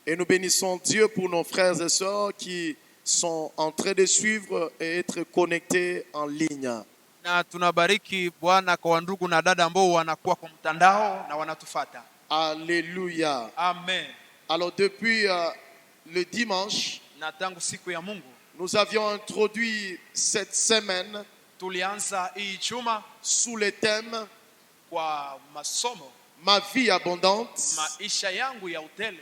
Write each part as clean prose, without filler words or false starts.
Et nous bénissons Dieu pour nos frères et sœurs qui sont en train de suivre et être connectés en ligne. Na tunabariki Bwana kwa ndugu na dada ambao wanakuwa kwa mtandao na wanatufuata. Alléluia. Amen. Alors depuis le dimanche, Na tangu siku ya Mungu nous avions introduit cette semaine tulianza hii juma sous le thème kwa masomo Ma vie abondante. maisha yangu ya utele.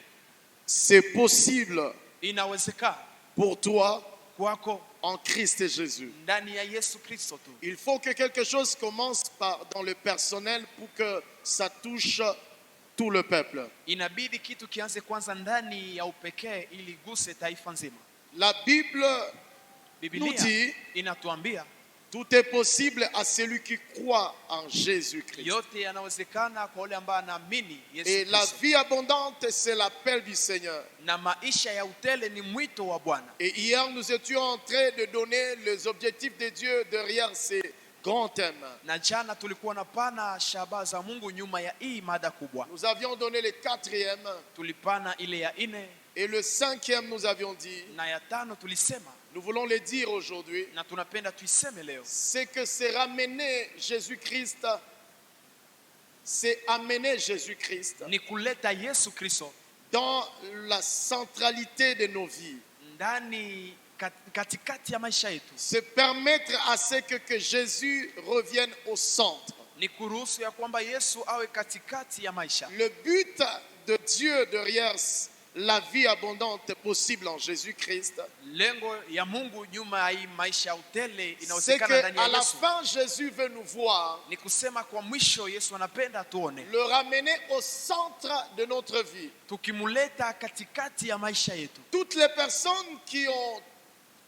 C'est possible Inawezekana pour toi kwako en Christ Jésus. ndani ya Yesu Kristo tu. Il faut que quelque chose commence dans le personnel pour que ça touche tout le peuple. Inabidi kitu kianze kwanza ndani ya upekee ili guse taifa nzima. La Bible nous Biblia dit inatuambia tout est possible à celui qui croit en Jésus-Christ. yote yanawezekana kwa yule ambaye anaamini Yesu Et la Kristo. vie abondante, c'est l'appel du Seigneur. Na maisha ya utele ni mwito wa Bwana. Et hier, nous étions en train de donner les objectifs de Dieu derrière ces grands thèmes. Na jana tulikuwa na pana shabaha za Mungu nyuma ya hii mada kubwa. Nous avions donné le 4e Tulipana ile ya 4 et le 5e, nous avions dit, na ya 5 tulisema nous voulons le dire aujourd'hui, na tunapenda tuiseme leo. c'est que c'est ramener Jésus-Christ, c'est amener Jésus-Christ Ni kuleta Yesu Kristo dans la centralité de nos vies. ndani katikati ya maisha yetu. C'est permettre à ce que Jésus revienne au centre. Ni kuruhusu ya kwamba Yesu awe katikati ya maisha. Le but de Dieu derrière la vie abondante possible en Jésus-Christ, Lengo ya Mungu nyuma ya hii maisha ya utele c'est inawezekana ndani qu'à ya la Yesu. fin, Jésus veut nous voir, Ni kusema kwa mwisho Yesu anapenda tuone le ramener au centre de notre vie. tukimuleta katikati ya maisha yetu. Toutes les personnes qui ont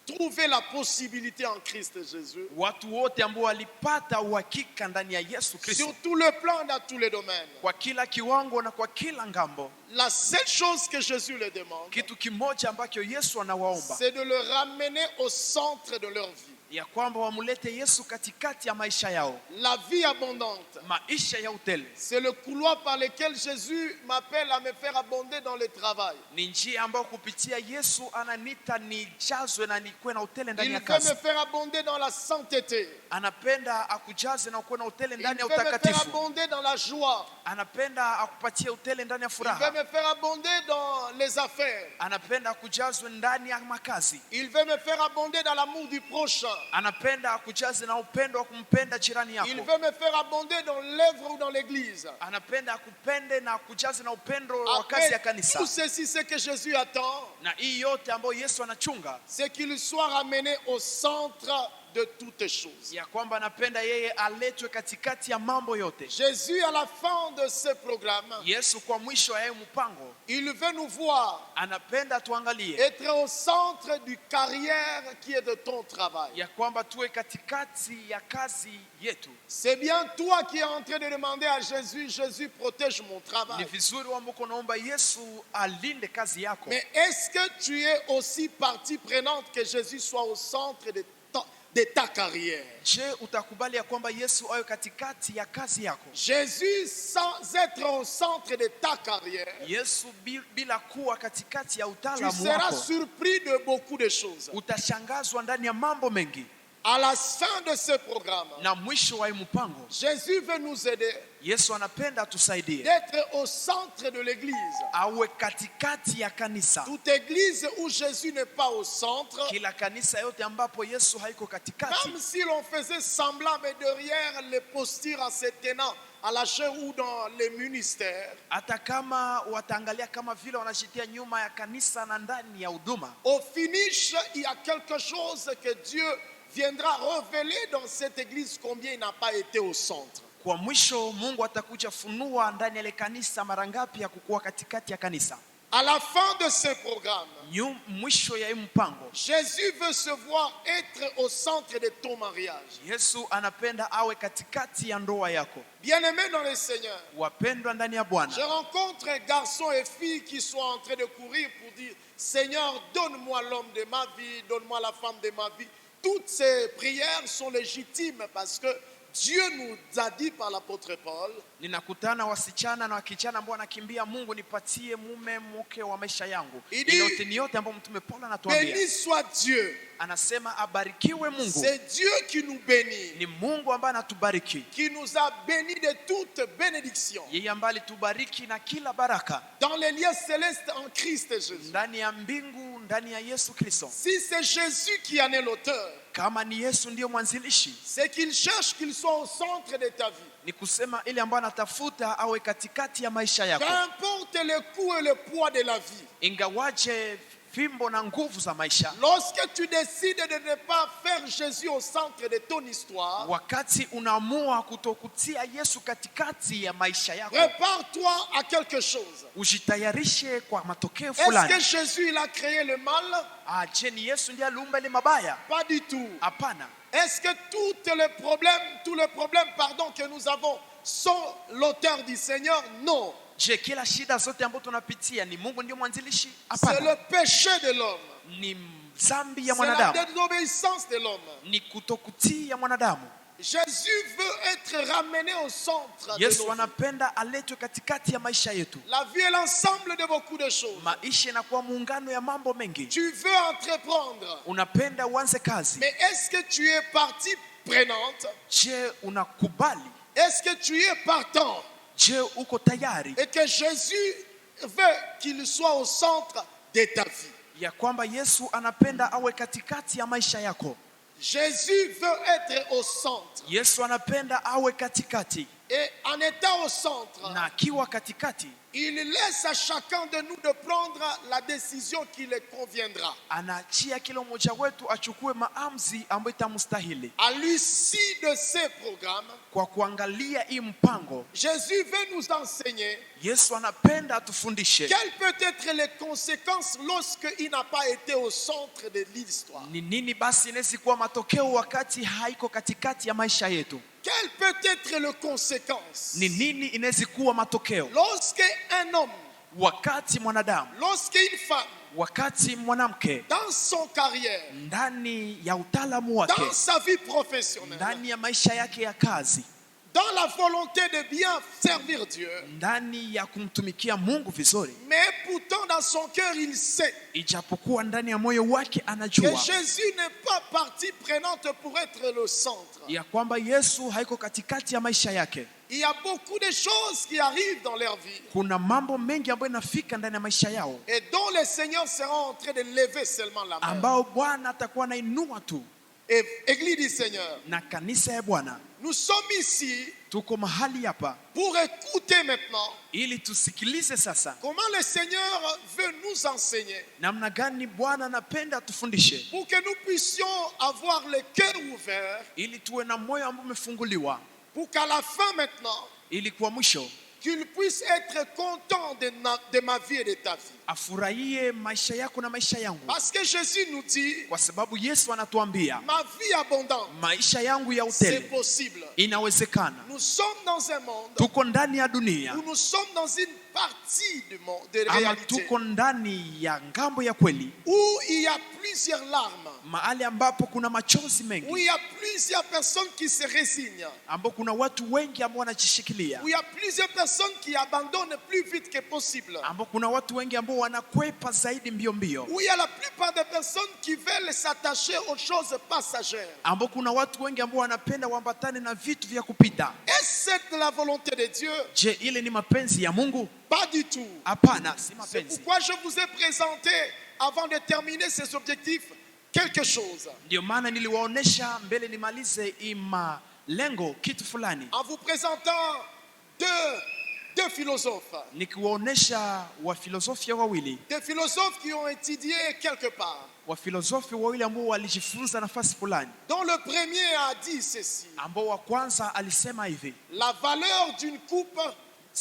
trouvé la possibilité en Christ Jésus, Watu wote ambao walipata uhakika ndani ya Yesu Kristo sur tout le plan, dans tous les domaines, kwa kila kiwango na kwa kila ngambo, la seule chose que Jésus leur demande, kitu kimoja ambacho Yesu anawaomba c'est de le ramener au centre de leur vie. ya kwamba wamulete Yesu katikati ya maisha yao. La vie abondante, Maisha ya utele c'est le couloir par lequel Jésus m'appelle à me faire abonder dans le travail. ni njia ambayo kupitia Yesu ananita nijazwe na nikuwe na utele ndani Il ya veut kazi. me faire abonder dans la sainteté. Anapenda akujaze na ukuwe na utele Il ndani ya veut me faire utakatifu. abonder dans la joie. Anapenda akupatie utele ndani ya Il veut furaha. me faire abonder dans les affaires. Anapenda akujazwe ndani ya makazi. Il veut me faire abonder dans l'amour du prochain. Anapenda akujaze na upendo wa kumpenda jirani Il yako. veut me faire abonder dans l'œuvre ou dans l'église. Anapenda akupende na akujaze na upendo wa kazi ya Après, kanisa. tout ceci, c'est que Jésus attend, Na hii yote ambayo Yesu anachunga c'est qu'il soit ramené au centre de toutes choses. ya kwamba anapenda yeye aletwe katikati ya mambo yote. Jésus, à la fin de ce programme, Yesu kwa mwisho ya mpango il veut nous voir anapenda tuangalie être au centre du carrière qui est de ton travail. ya kwamba tuwe katikati ya kazi yetu. C'est bien toi qui es en train de demander à Jésus, Jésus protège mon Ni travail. vizuri wambako naomba Yesu alinde kazi yako. Mais est-ce que tu es aussi partie prenante que Jésus soit au centre de ta carrière? Je, utakubali ya kwamba Yesu awe katikati ya kazi yako? Jésus, sans être au centre de ta carrière, Yesu bila kuwa katikati ya tu utaalamu seras wako, surpris de beaucoup de choses. utashangazwa ndani ya mambo mengi. À la fin de ce programme, Na mwisho wa mpango, Jésus veut nous aider Yesu anapenda tusaidie d'être au centre de l'église. awe katikati ya kanisa. Toute église où Jésus n'est pas au centre, Kila kanisa yote ambapo Yesu haiko katikati, même si l'on faisait semblant, mais derrière les postures en se tenant à la chair ou dans les ministères, hata kama wataangalia kama vile wanajitia nyuma ya kanisa na ndani ya huduma, au finish, il y a quelque chose que Dieu viendra révéler dans cette église combien il n'a pas été au centre. kwa mwisho Mungu atakuja funua ndani ya ile kanisa mara ngapi ya kukuwa katikati ya kanisa. À la fin de ce programme, Mwisho ya mpango, Jésus veut se voir être au centre de ton mariage. Yesu anapenda awe katikati ya ndoa yako. Bien-aimés dans le Seigneur, Wapendwa ndani ya Bwana, je rencontre garçons et filles qui sont en train de courir pour dire, Seigneur, donne-moi l'homme de ma vie, donne-moi la femme de ma vie. Toutes ces prières sont légitimes parce que Dieu nous a dit par l'apôtre Paul, ninakutana wasichana na wakichana ambao wanakimbia Mungu, nipatie mume mke wa maisha yangu. Il dit, Ni yote ambayo mtume Paulo anatuambia. béni soit Dieu. Anasema abarikiwe Mungu. C'est Dieu qui nous bénit, Ni Mungu ambaye anatubariki. qui nous a bénis de toute bénédiction Yeye ambaye alitubariki na kila baraka dans les lieux célestes en Christ Jésus. ndani ya mbingu, ndani ya Yesu Kristo. Si c'est Jésus qui en est l'auteur, Kama ni Yesu ndiyo mwanzilishi, c'est qu'il cherche qu'il soit au centre de ta vie. ni kusema ile ambayo anatafuta awe katikati ya maisha yako. Qu'importe le coût et le poids de la vie. Ingawaje fimbo na nguvu za maisha, Lorsque tu décides de ne pas faire Jésus au centre de ton histoire, wakati unaamua kutokutia Yesu katikati ya maisha yako, prépare-toi à quelque chose. ujitayarishe kwa matokeo Est-ce que fulani. Jésus il a créé le mal? Je, ni Yesu ndiye aliumba ile mabaya? Pas du tout. Hapana. Est-ce que tous les problèmes que nous avons sont l'auteur du Seigneur? Non. Je, kila shida zote ambazo tunapitia ni Mungu ndiye mwanzilishi? C'est Hapana. le péché de l'homme. Ni dhambi ya C'est la mwanadamu, désobéissance de l'homme. ni kutokutii ya mwanadamu. Jésus veut être ramené au centre de Yesu nos vies. anapenda aletwe katikati ya maisha yetu. La vie est l'ensemble de beaucoup de choses. Maisha inakuwa muungano ya mambo mengi. Tu veux entreprendre, Unapenda uanze kazi. mais est-ce que tu es partie prenante? Je, unakubali? Est-ce que tu es partant? Je, uko tayari Et que Jésus veut qu'il soit au centre de ta vie. ya kwamba Yesu anapenda awe katikati ya maisha yako? Jésus veut être au centre. Yesu anapenda awe katikati, Et en étant au centre, na akiwa katikati il laisse à chacun de nous de prendre la décision qui le conviendra. anaachia kila mmoja wetu achukue maamuzi ambayo itamstahili. À l'issue de ces programmes, Kwa kuangalia hii mpango, Jésus veut nous enseigner Yesu anapenda atufundishe quelles peuvent être les conséquences lorsqu'il n'a pas été au centre de l'histoire. ni nini basi inaweza kuwa matokeo wakati haiko katikati ya maisha yetu. Quelles peuvent être les conséquences Ni nini inaweza kuwa matokeo lorsqu'un homme, wakati mwanadamu, lorsqu'une femme, wakati mwanamke dans son carrière, ndani ya utaalamu wake, dans sa vie professionnelle, ndani ya maisha yake ya kazi, dans la volonté de bien servir Dieu, ndani ya kumtumikia Mungu vizuri, mais pourtant dans son cœur il sait ijapokuwa ndani ya moyo wake que anajua Jésus n'est pas partie prenante pour être le centre. ya kwamba Yesu haiko katikati ya maisha yake. Il y a beaucoup de choses qui arrivent dans leur vie Kuna mambo mengi ambayo inafika ndani ya maisha yao et dont le Seigneur sera en train de lever seulement la main. ambao Bwana atakuwa anainua tu. Et Église du Seigneur, Na kanisa ya Bwana nous sommes ici tuko mahali hapa pour écouter maintenant ili tusikilize sasa comment le Seigneur veut nous enseigner, namna gani Bwana anapenda tufundishe, pour que nous puissions avoir le cœur ouvert, ili tuwe na moyo ambao umefunguliwa, pour qu'à la fin maintenant, ili kwa mwisho qu'il puisse être content de ma vie et de ta vie. afurahie maisha yako na maisha yangu, Parce que Jésus nous dit, kwa sababu Yesu anatuambia ma vie abondante, maisha yangu ya c'est utele possible. inawezekana. Nous sommes dans un monde Tuko ndani ya dunia où nous sommes dans une partie du monde, de ama réalité, tuko ndani ya ngambo ya kweli, où il y a plusieurs larmes, mahali ambapo kuna machozi où mengi, il y a plusieurs personnes qui se résignent, ambapo kuna watu wengi ambao wanajishikilia, où il y a plusieurs personnes qui abandonnent plus vite que possible, ambapo kuna watu wengi ambao wanakwepa zaidi mbio mbio, où il y a la plupart des personnes qui veulent s'attacher aux choses passagères. ambapo kuna watu wengi ambao wanapenda waambatane na vitu vya kupita. Est-ce la volonté de Dieu? Je, ile ni mapenzi ya Mungu? Pas du tout. Hapana, si C'est mapenzi. pourquoi je vous ai présenté, avant de terminer ces objectifs, quelque chose. Ndio maana niliwaonesha mbele nimalize malengo kitu fulani, En vous présentant deux philosophes. nikiwaonesha wafilosofia wawili, Des philosophes qui ont étudié quelque part. wafilosofi wawili ambao walijifunza nafasi fulani, Dont le premier a dit ceci: ambao wa kwanza alisema hivi: la valeur d'une coupe,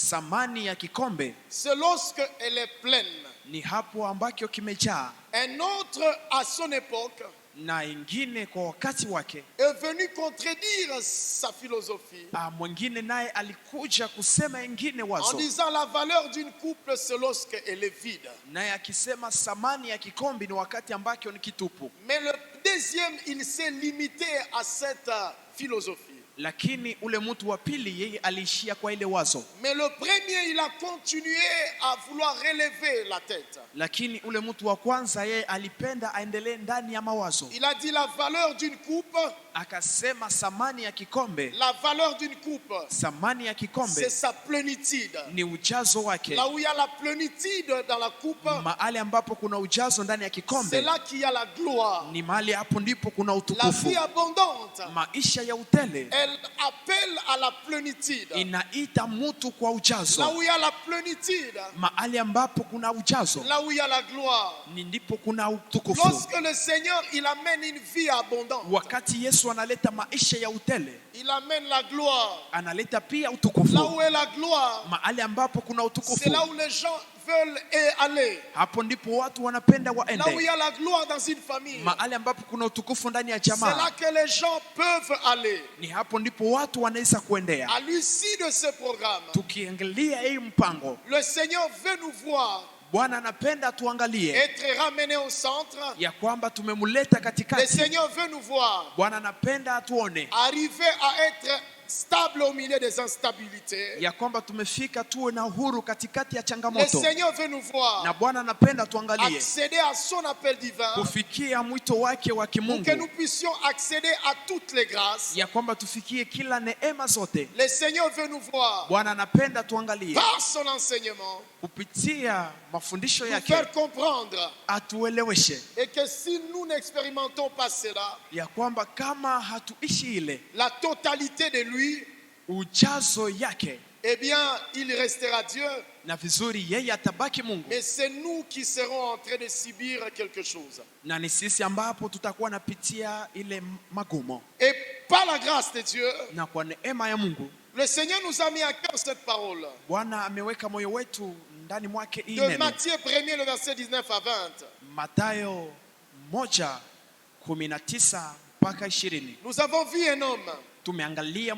thamani ya kikombe c'est lorsque elle est pleine. ni hapo ambacho kimejaa. Un autre, à son époque, Na ingine kwa wakati wake, est venu contredire sa philosophie mwingine naye alikuja kusema ingine en wazo, disant la valeur d'une coupe, c'est lorsque elle est vide. naye akisema thamani ya kikombe ni wakati ambacho ni kitupu. Mais le deuxième, il s'est limité à cette philosophie. lakini ule mtu wa pili yeye aliishia kwa ile wazo. Mais le premier, il a continué à vouloir relever la tête. Lakini ule mtu wa kwanza yeye alipenda aendelee ndani ya mawazo. Il a dit la valeur d'une coupe. Akasema samani ya kikombe. La valeur d'une coupe, samani ya kikombe, c'est sa plénitude. ni ujazo wake. Là où il y a la plénitude dans la coupe, mahali ambapo kuna ujazo ndani ya kikombe, c'est là qu'il y a la gloire. ni mahali hapo ndipo kuna La utukufu. vie abondante, Maisha ya utele elle appelle à la plénitude. inaita mtu kwa Là ujazo. où il y a la plénitude, Mahali ambapo kuna ujazo, là où il y a la gloire. ni ndipo kuna utukufu. Lorsque le Seigneur, il amène une vie abondante, Wakati Yesu analeta maisha ya utele, il amène la gloire. analeta pia Là utukufu. où est la gloire, Mahali ambapo kuna c'est utukufu, là où les gens veulent aller. hapo ndipo watu wanapenda Là où il y waende. a la gloire dans une famille, Mahali ambapo kuna utukufu ndani ya c'est là jamaa, que les gens peuvent aller. ni hapo ndipo watu wanaweza kuendea. À l'issue de ce programme, Tukiangalia hii mpango, le Seigneur veut nous voir Bwana anapenda tuangalie être ramenés au centre. ya kwamba tumemuleta Le katikati. Seigneur veut nous voir Bwana anapenda atuone arriver à être stable au milieu des instabilités. ya kwamba tumefika tuwe na uhuru katikati ya Le changamoto, Seigneur veut nous voir na Bwana anapenda tuangalie accéder à son appel divin, kufikia mwito wake wa pour que nous kimungu, puissions accéder à toutes les grâces. ya kwamba tufikie kila neema zote. Le Seigneur veut nous voir Bwana anapenda tuangalie par son enseignement, kupitia mafundisho nous yake, faire comprendre, atueleweshe et que si nous n'expérimentons pas cela, ya kwamba kama hatuishi ile la totalité de lui, ujazo yake, eh bien, il restera Dieu, na vizuri yeye atabaki Mungu, mais c'est nous qui serons en train de subir quelque chose. na ni sisi ambapo tutakuwa napitia ile magumo. Et par la grâce de Dieu, Na kwa neema ya Mungu, le Seigneur nous a mis à cœur cette parole. Bwana ameweka moyo wetu ndani mwake hii De neno. Matthieu 1er, le verset 19 à 20. Mathayo 1:19 mpaka 20. Nous avons vu un homme Tumeangalia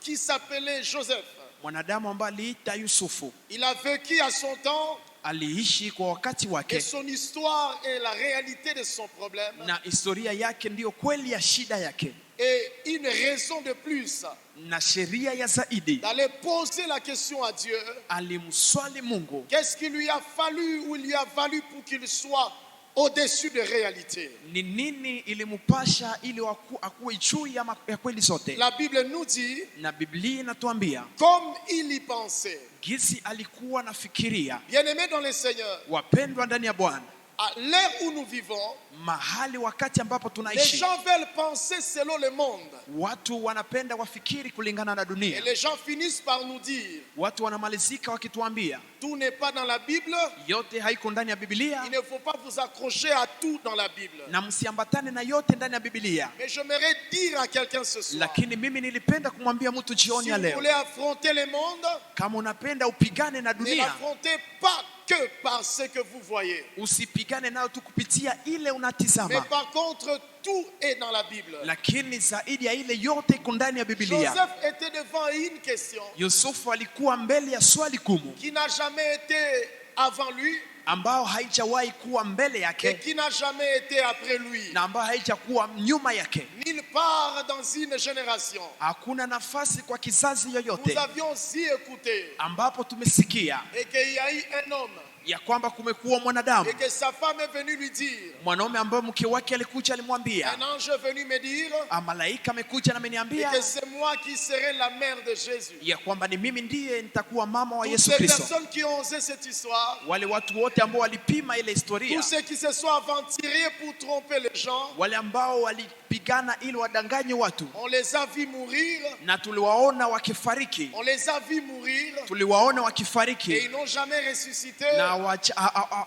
qui s'appelait Joseph. mwanadamu ambaye aliita Yusufu. Il a vécu à son temps, Aliishi kwa wakati et wake, son histoire est la réalité de son problème. na historia yake ndiyo kweli ya shida yake, Et une raison de plus na sheria ya zaidi. d'aller poser la question à Dieu, Alimswali Mungu, qu'est-ce qu'il lui a fallu ou il lui a valu pour qu'il soit au-dessus de réalité. ni nini ilimpasha ili akuwe juu ya kweli zote. La Bible nous dit, Na Biblia inatuambia comme il y pensait. gisi alikuwa nafikiria. Bien-aimés dans le Seigneur, Wapendwa ndani ya Bwana, à l'ère où nous vivons, mahali wakati ambapo les tunaishi, gens veulent penser selon le monde. watu wanapenda wafikiri kulingana na Et dunia. les gens finissent par nous dire, Watu wanamalizika wakituambia tout n'est pas dans la Bible, yote haiko ndani ya Biblia, il ne faut pas vous accrocher à tout dans la Bible. na msiambatane na yote ndani ya Biblia. Mais j'aimerais dire à quelqu'un ce soir, Lakini mimi nilipenda kumwambia mtu jioni si ya vous leo, voulez affronter le monde, kama unapenda upigane na ne dunia, l'affrontez pas que par ce que vous voyez. usipigane nayo tu kupitia ile Mais unatizama, par contre, tout est dans la Bible. lakini zaidi ya ile yote iko ndani ya Biblia. Joseph était devant une question Yusufu alikuwa mbele ya swali gumu qui n'a jamais été avant lui ambao haijawahi kuwa mbele et yake qui n'a jamais été après lui. na ambao haijakuwa nyuma yake. Nulle part dans une génération, Hakuna nafasi kwa kizazi nous yoyote avions si écouté ambapo tumesikia et qu'il y a eu un homme ya kwamba kumekuwa mwanadamu, et que sa femme est venue lui dire, mwanaume ambaye mke wake alikuja alimwambia, un ange est venu me dire malaika amekuja na et ameniambia que c'est moi qui serai la mère de Jésus. ya kwamba ni mimi ndiye nitakuwa mama wa Toutes Yesu ces Kristo. personnes qui ont osé cette histoire, Wale watu wote ambao walipima ile historia, tous ceux qui se sont aventurés pour tromper les gens, wale ambao walipigana ili wadanganye watu, on les a vus mourir, na tuliwaona wakifariki, on les a vus mourir tuliwaona et wakifariki ils n'ont jamais ressuscité na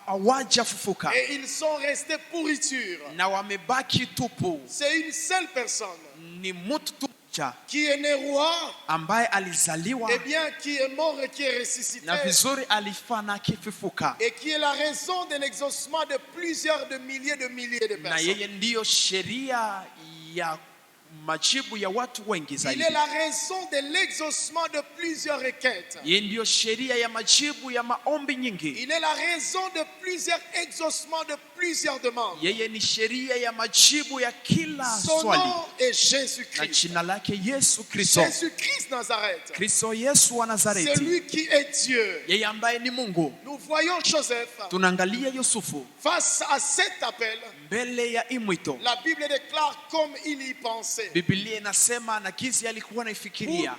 hawajafufuka et ils sont restés pourriture. na wamebaki tupu. C'est une seule personne Ni mtu tu mmoja qui est né roi, ambaye alizaliwa et bien qui est mort et qui est ressuscité, na vizuri alifa na akifufuka, et qui est la raison d'un exaucement de plusieurs de milliers de na personnes. yeye ndiyo sheria ya majibu ya watu wengi Il zaidi. est la raison de l'exaucement de plusieurs requêtes. Yeye ndio sheria ya majibu ya maombi nyingi. Il est la raison de plusieurs exaucements de plusieurs demandes. Yeye ni sheria ya majibu ya kila Son swali. nom est Na Jésus-Christ. jina lake Yesu Kristo. Jésus-Christ Nazareth. Kristo Yesu wa C'est Nazareti. lui qui est Dieu. Yeye ambaye ni Mungu. Nous voyons Joseph Tunaangalia Yusufu face à cet appel. mbele ya imwito. La Bible déclare comme il y pensait. Biblia inasema na kizi alikuwa Pour anaifikiria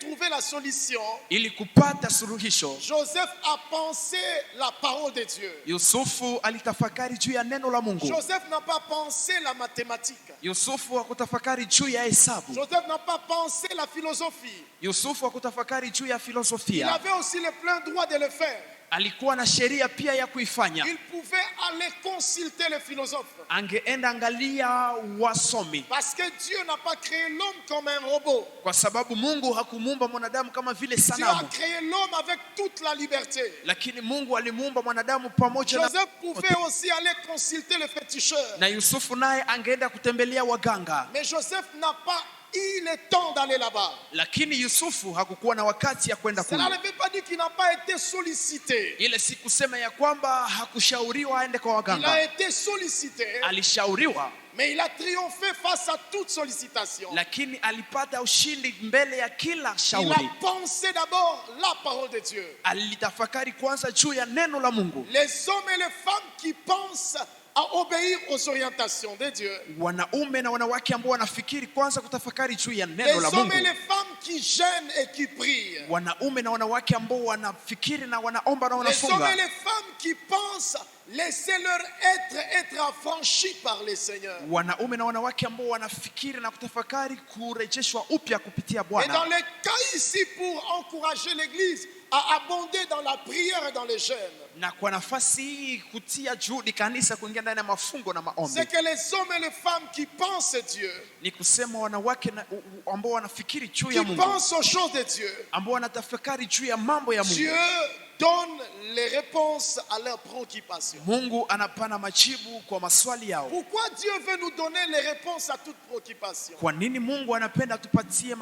trouver la solution, ili kupata suluhisho. Joseph a pensé la parole de Dieu. Yusufu alitafakari juu ya neno la Mungu. Joseph n'a pas pensé la mathématique. Yusufu hakutafakari juu ya hesabu. Joseph n'a pas pensé la philosophie. Yusufu hakutafakari juu ya Il filosofia. avait aussi le plein droit de le faire. Alikuwa na sheria pia ya kuifanya. Il pouvait aller consulter les philosophes. Angeenda angalia wasomi, Parce que Dieu n'a pas créé l'homme comme un robot. kwa sababu Mungu hakumuumba mwanadamu kama vile Dieu a sanamu, créé l'homme avec toute la liberté. lakini Mungu alimuumba mwanadamu pamoja na Joseph pouvait aussi aller consulter le féticheur. na Yusufu naye angeenda kutembelea waganga, Mais Joseph n'a pas eu le temps d'aller là-bas. lakini Yusufu hakukuwa na wakati ya kwenda Cela kule. ne veut pas dire qu'il n'a pas été sollicité. Ile si kusema ya kwamba hakushauriwa aende kwa Il a waganga. été sollicité, Alishauriwa, mais il a triomphé face à toute sollicitation. lakini alipata ushindi mbele ya kila Il shauri. a pensé d'abord la parole de Dieu. Alitafakari kwanza juu ya neno la Mungu. Les hommes et les femmes qui pensent à obéir aux orientations de Dieu. Wanaume na wanawake ambao wanafikiri kwanza kutafakari juu ya Les neno la hommes et Mungu. les femmes qui jeûnent et qui prient. Wanaume na wanawake ambao wanafikiri na wanaomba na Les hommes et wanafunga. les femmes qui pensent laisser leur être affranchis par le Seigneur. Wanaume na wanawake ambao wanafikiri na kutafakari kurejeshwa upya kupitia Et dans Bwana. les cas ici pour encourager l'Église à abonder dans la prière et dans les jeûnes, Na kwa nafasi hii kutia juhudi kanisa kuingia ndani ya mafungo na maombi. c'est que les hommes et les femmes qui pensent Dieu, Ni kusema wanawake ambao wanafikiri juu qui ya Mungu, pensent aux choses de Dieu, ambao wanatafakari juu ya mambo ya Dieu Mungu. donne les réponses à leurs préoccupations. Mungu anapana majibu kwa maswali yao. Pourquoi Dieu veut nous donner les réponses à toutes préoccupations? Kwa nini Mungu anapenda tupatie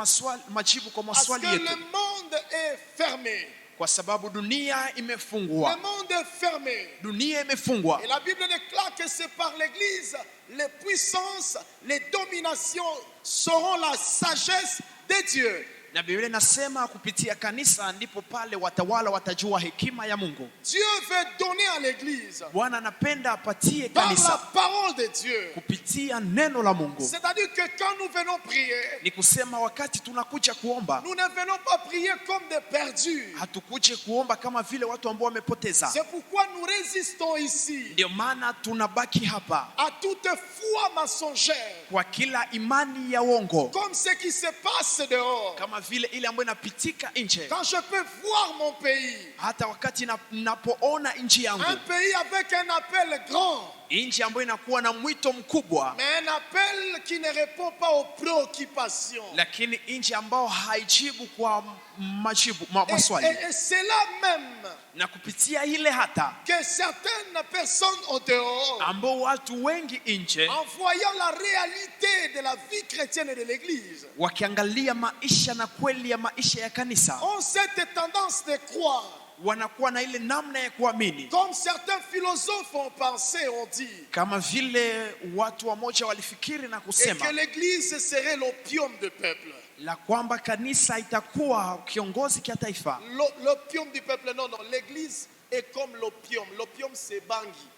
majibu kwa Parce que maswali le yetu? monde est fermé. Kwa sababu dunia Le imefungwa. monde est fermé. Dunia imefungwa. Et la Bible déclare que c'est par l'Église, les puissances, les dominations seront la sagesse de Dieu. Na Biblia inasema kupitia kanisa ndipo pale watawala watajua hekima ya Mungu. Dieu veut donner à l'Église, Bwana anapenda apatie par la kanisa parole de Dieu. kupitia neno la Mungu. C'est-à-dire que quand nous venons prier, Ni kusema wakati tunakuja kuomba, nous ne venons pas prier comme des perdus. hatukuje kuomba kama vile watu ambao wamepoteza. C'est pourquoi nous résistons ici Ndio maana tunabaki hapa à toute foi mensongère, kwa kila imani ya uongo, comme ce qui se passe dehors. kama vile ile ambayo inapitika nje. Quand je peux voir mon pays, Hata wakati napoona nchi yangu, un pays avec un appel grand, nchi ambayo inakuwa na mwito mkubwa, mais un appel qui ne répond pas aux préoccupations. lakini nchi ambao haijibu kwa majibu Et maswali. c'est là même Na kupitia ile hata que certaines personnes au dehors, ambao watu wengi nje en voyant la réalité de la vie chrétienne et de l'Église, wakiangalia maisha na kweli ya maisha ya kanisa, ont cette tendance de croire, wanakuwa na ile namna ya kuamini, comme certains philosophes ont pensé, ont dit, kama vile watu wamoja walifikiri na et que kusema l'Église serait l'opium du peuple. la kwamba kanisa itakuwa kiongozi kia taifa. L'opium du peuple, non, non, l'Église est comme l'opium. L'opium, c'est Bangui.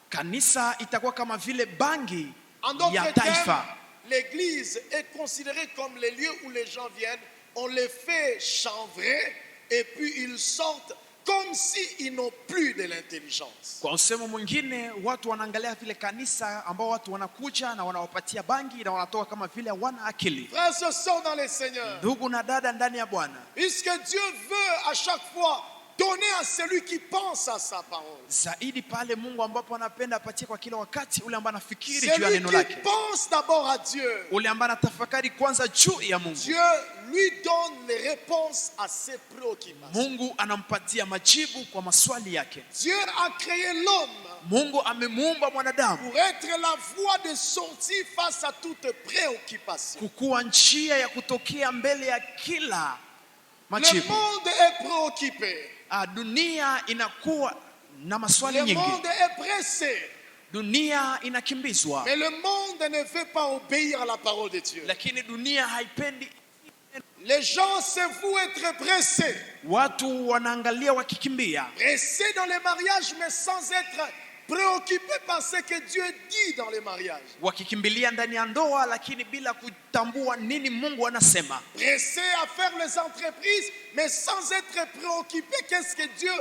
Kanisa itakuwa kama vile bangi En d'autres ya termes, taifa. l'Église est considérée comme les lieux où les gens viennent, on les fait chanvrer et puis ils sortent comme s'ils n'ont plus de l'intelligence. Kwa usemo mwingine, watu wanaangalia vile kanisa ambao watu wanakuja na wanawapatia bangi na wanatoka kama vile wana akili. Frères et sœurs dans le Seigneur, Ndugu na dada ndani ya Bwana, puisque Dieu veut à chaque fois donner à celui qui pense à sa parole. zaidi pale Mungu ambapo anapenda apatie kwa kila wakati ule ambaye anafikiri juu ya Celui neno qui lake, pense d'abord à Dieu, ule ambaye anatafakari kwanza juu ya Mungu, Dieu lui donne les réponses à ses préoccupations. Mungu anampatia majibu kwa maswali yake. Dieu a créé l'homme Mungu amemuumba mwanadamu pour être la voie de sortie face à toute préoccupation. kukuwa njia ya kutokea mbele ya kila Le majibu. monde est préoccupé. Dunia inakuwa na maswali Le nyingi, monde est pressé. dunia inakimbizwa, Mais le monde ne veut pas obéir à la parole de Dieu. lakini dunia haipendi. Les gens se vouent être pressés. Watu wanaangalia wakikimbia, Pressés dans les mariages, mais sans être préoccupés par ce que Dieu dit dans les mariages. wakikimbilia ndani ya ndoa, lakini bila kutambua nini Mungu anasema. Pressés à faire les entreprises, mais sans être préoccupés qu'est-ce que Dieu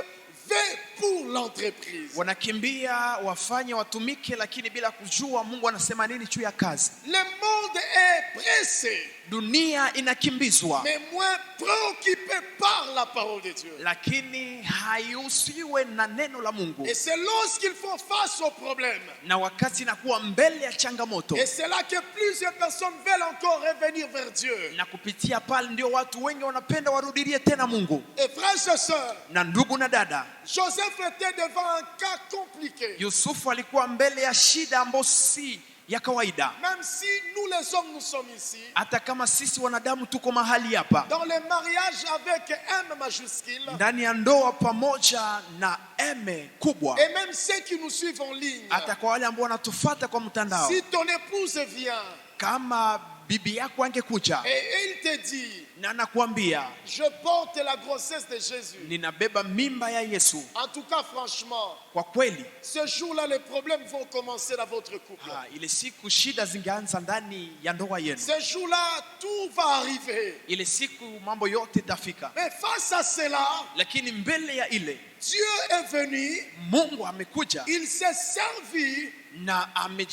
veut pour l'entreprise. Wanakimbia wafanye watumike, lakini bila kujua Mungu anasema nini juu ya kazi. Le monde est pressé, Dunia inakimbizwa, mais moins préoccupé par la parole de Dieu. lakini haihusiwe na neno la Mungu. Et c'est lorsqu'ils font face aux problèmes. Na wakati inakuwa mbele ya changamoto, Et c'est là que plusieurs personnes veulent encore revenir vers Dieu. na kupitia pale ndio watu wengi wanapenda warudilie tena Mungu. Et frères et sœurs, Na ndugu na dada, Joseph était devant un cas compliqué. Yusufu alikuwa mbele ya shida ambayo si ya kawaida. Même si nous les hommes nous sommes ici, Hata kama sisi wanadamu tuko mahali hapa dans le mariage avec M majuscule, ndani ya ndoa pamoja na M kubwa, et même ceux qui nous suivent en ligne, hata kwa wale ambao wanatufuata kwa mtandao, si ton épouse vient kama bibi yako angekuja et il te dit, na nakwambia je porte la grossesse de Jésus. ninabeba mimba ya Yesu, En tout cas, franchement, kwa kweli ce jour-là, les problèmes vont commencer dans votre couple. ile siku shida zingeanza ndani ya ndoa yenu. Ce jour-là, tout va arriver. Ile siku mambo yote itafika, Mais face à cela, lakini mbele ya ile Dieu est venu, Mungu amekuja il s'est servi na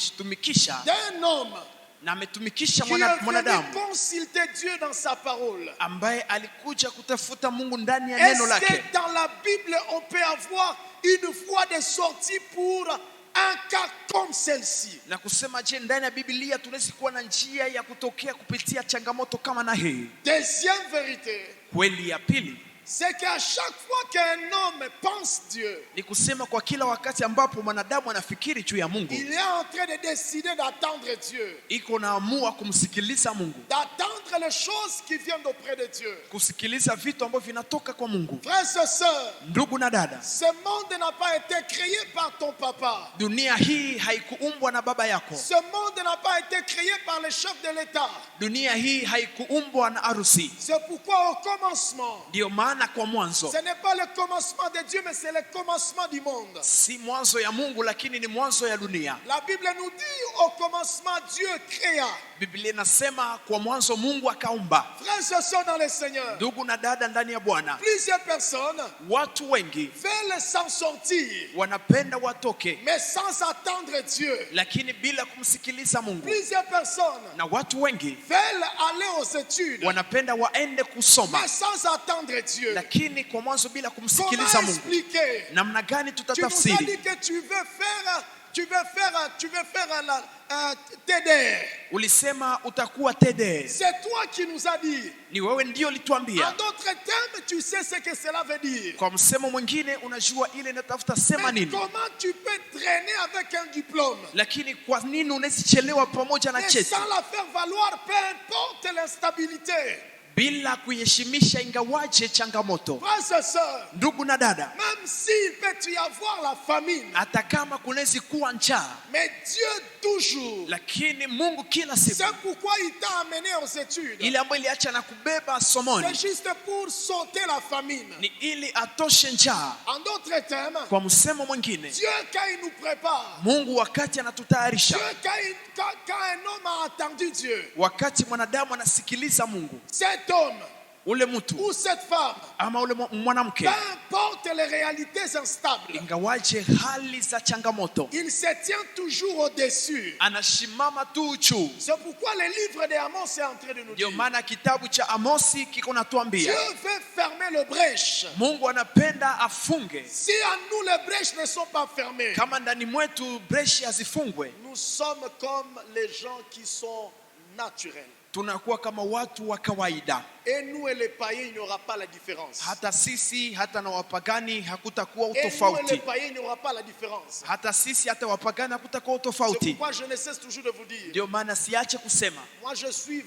amejitumikisha d'un homme na ametumikisha qui est venu mwanadamu consulter Dieu dans sa parole. ambaye alikuja kutafuta Mungu ndani ya neno Est-ce que lake. dans la Bible, on peut avoir une voie de sortie pour un cas comme celle-ci? Na kusema je, ndani ya Biblia tunaweza kuwa na njia ya kutokea kupitia changamoto kama na hii? Deuxième vérité, Kweli ya pili c'est qu'à chaque fois qu'un homme pense Dieu, ni kusema kwa kila wakati ambapo mwanadamu anafikiri juu ya Mungu, il est en train de décider d'attendre Dieu, iko naamua kumsikiliza Mungu, d'attendre les choses qui viennent auprès de Dieu. kusikiliza vitu ambavyo vinatoka kwa Mungu. Frères et sœurs, Ndugu na dada, ce monde n'a pas été créé par ton papa. dunia hii haikuumbwa na baba yako. Ce monde n'a pas été créé par les chefs de l'État. Dunia hii haikuumbwa na arusi. C'est pourquoi au commencement, Ndio maana kwa mwanzo ce n'est pas le commencement de Dieu, mais c'est le commencement du monde. si mwanzo ya Mungu, lakini ni mwanzo ya dunia. La Bible nous dit au commencement, Dieu créa. Biblia inasema kwa mwanzo Mungu akaumba. Frères et sœurs dans le Seigneur, Ndugu na dada ndani ya Bwana, plusieurs personnes watu wengi veulent s'en sortir, wanapenda watoke, mais sans attendre Dieu. lakini bila kumsikiliza Mungu. Plusieurs personnes Na watu wengi veulent aller aux études, wanapenda waende kusoma, mais sans attendre Dieu. lakini kwa mwanzo bila Comment kumsikiliza Mungu. expliquer? Namna gani Tu nous as tutatafsiri? dit que tu veux faire la TDR. Ulisema utakuwa TD. C'est toi qui nous as dit. Ni wewe ndio En ulituambia. d'autres termes, tu sais ce que cela veut dire. Kwa msemo mwingine unajua ile inatafuta sema Mais nini. comment tu peux traîner avec un diplôme Lakini kwa nini unasichelewa pamoja na et cheti sans la faire valoir, peu importe l'instabilité? bila kuheshimisha ingawaje changamoto? Frères et sœurs, Ndugu na dada, même s'il peut y avoir la famine, hata kama kunaweza kuwa njaa, mais Dieu toujours. lakini Mungu kila siku C'est pourquoi il t'a amené aux études. ile ambayo iliacha na kubeba somoni C'est juste pour sauter la famine. ni ili atoshe njaa. En d'autres termes, Kwa msemo mwingine, Dieu, quand il nous prépare, Mungu wakati anatutayarisha, Dieu, quand un homme a entendu Dieu, wakati mwanadamu anasikiliza Mungu, cet homme, ule mtu ou cette femme, ama ule mwanamke, peu importe les réalités instables, ingawaje hali za changamoto, il se tient toujours au-dessus. anashimama tu juu. C'est pourquoi le livre d'Amos est en train de nous Ndio dire, maana kitabu cha Amosi kiko natuambia Dieu veut fermer le brèche. Mungu anapenda afunge. Si en nous les brèches ne sont pas fermées, Kama ndani mwetu breshi hazifungwe, nous sommes comme les gens qui sont naturels. tunakuwa kama watu wa kawaida. Et nous et les païens, il n'y aura pas la différence. Hata sisi hata na wapagani hakutakuwa Et nous et les utofauti. païens, il n'y aura pas la différence. Hata sisi hata wapagani hakutakuwa C'est utofauti. pourquoi je ne cesse toujours de vous dire, Ndio maana siache kusema moi je suis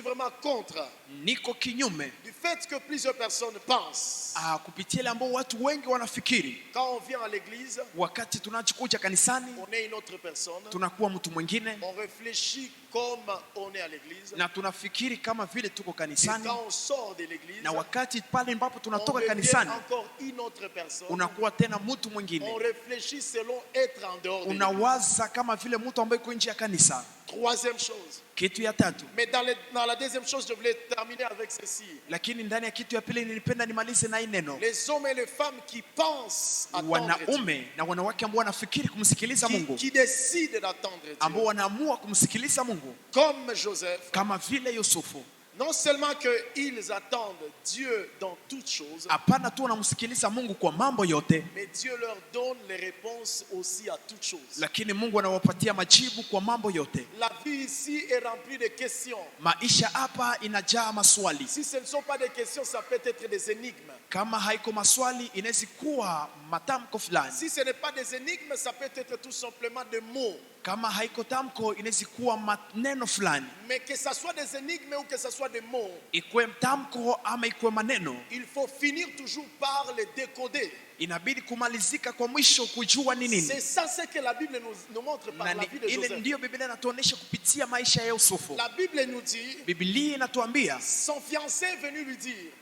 vraiment contre niko kinyume du fait que plusieurs personnes pensent, kupitia ile ambao watu wengi wanafikiri, quand on vient à l'église, wakati tunachokuja kanisani on est une autre personne, tunakuwa mtu mwingine on réfléchit comme on est à l'église, na tunafikiri kama vile tuko et kanisani, quand on sort de l'église, na wakati pale ambapo on tunatoka devient kanisani encore une autre personne. unakuwa tena mtu On mwingine, réfléchit selon être en dehors de l'église. unawaza kama vile mtu ambaye yuko nje ya kanisa. Troisième chose. Kitu ya tatu, Mais dans la deuxième chose, je voulais terminer avec ceci. lakini ndani ya kitu ya pili nilipenda nimalize na hii neno. Les hommes et les femmes qui pensent attendre Dieu, Wanaume na wanawake ambao wanafikiri kumsikiliza Mungu, qui décident d'attendre ambao Dieu, wanaamua kumsikiliza Mungu, comme Joseph, kama vile Yusufu. non seulement qu'ils attendent Dieu dans toutes choses, Hapana tu wanamsikiliza Mungu kwa mambo yote, mais Dieu leur donne les réponses aussi à toutes choses. lakini Mungu anawapatia majibu kwa mambo yote. La vie ici est remplie de questions. Maisha hapa inajaa maswali. Si ce ne sont pas des questions, ça peut être des énigmes. Kama haiko maswali inaweza kuwa matamko fulani. Si ce n'est pas des énigmes, ça peut être tout simplement des mots. Kama haiko tamko inaweza kuwa maneno fulani. Mais que ce soit des énigmes ou que ce soit des mots, Ikuwe tamko ama ikuwe maneno, il faut finir toujours par les décoder. inabidi kumalizika kwa mwisho kujua ni nini. C'est ça ce que la Bible nous montre par Na la vie de ile Joseph. ndio Biblia inatuonyesha kupitia maisha ya Yusufu. La Bible nous dit, Biblia inatuambia son fiancé est venu lui dire,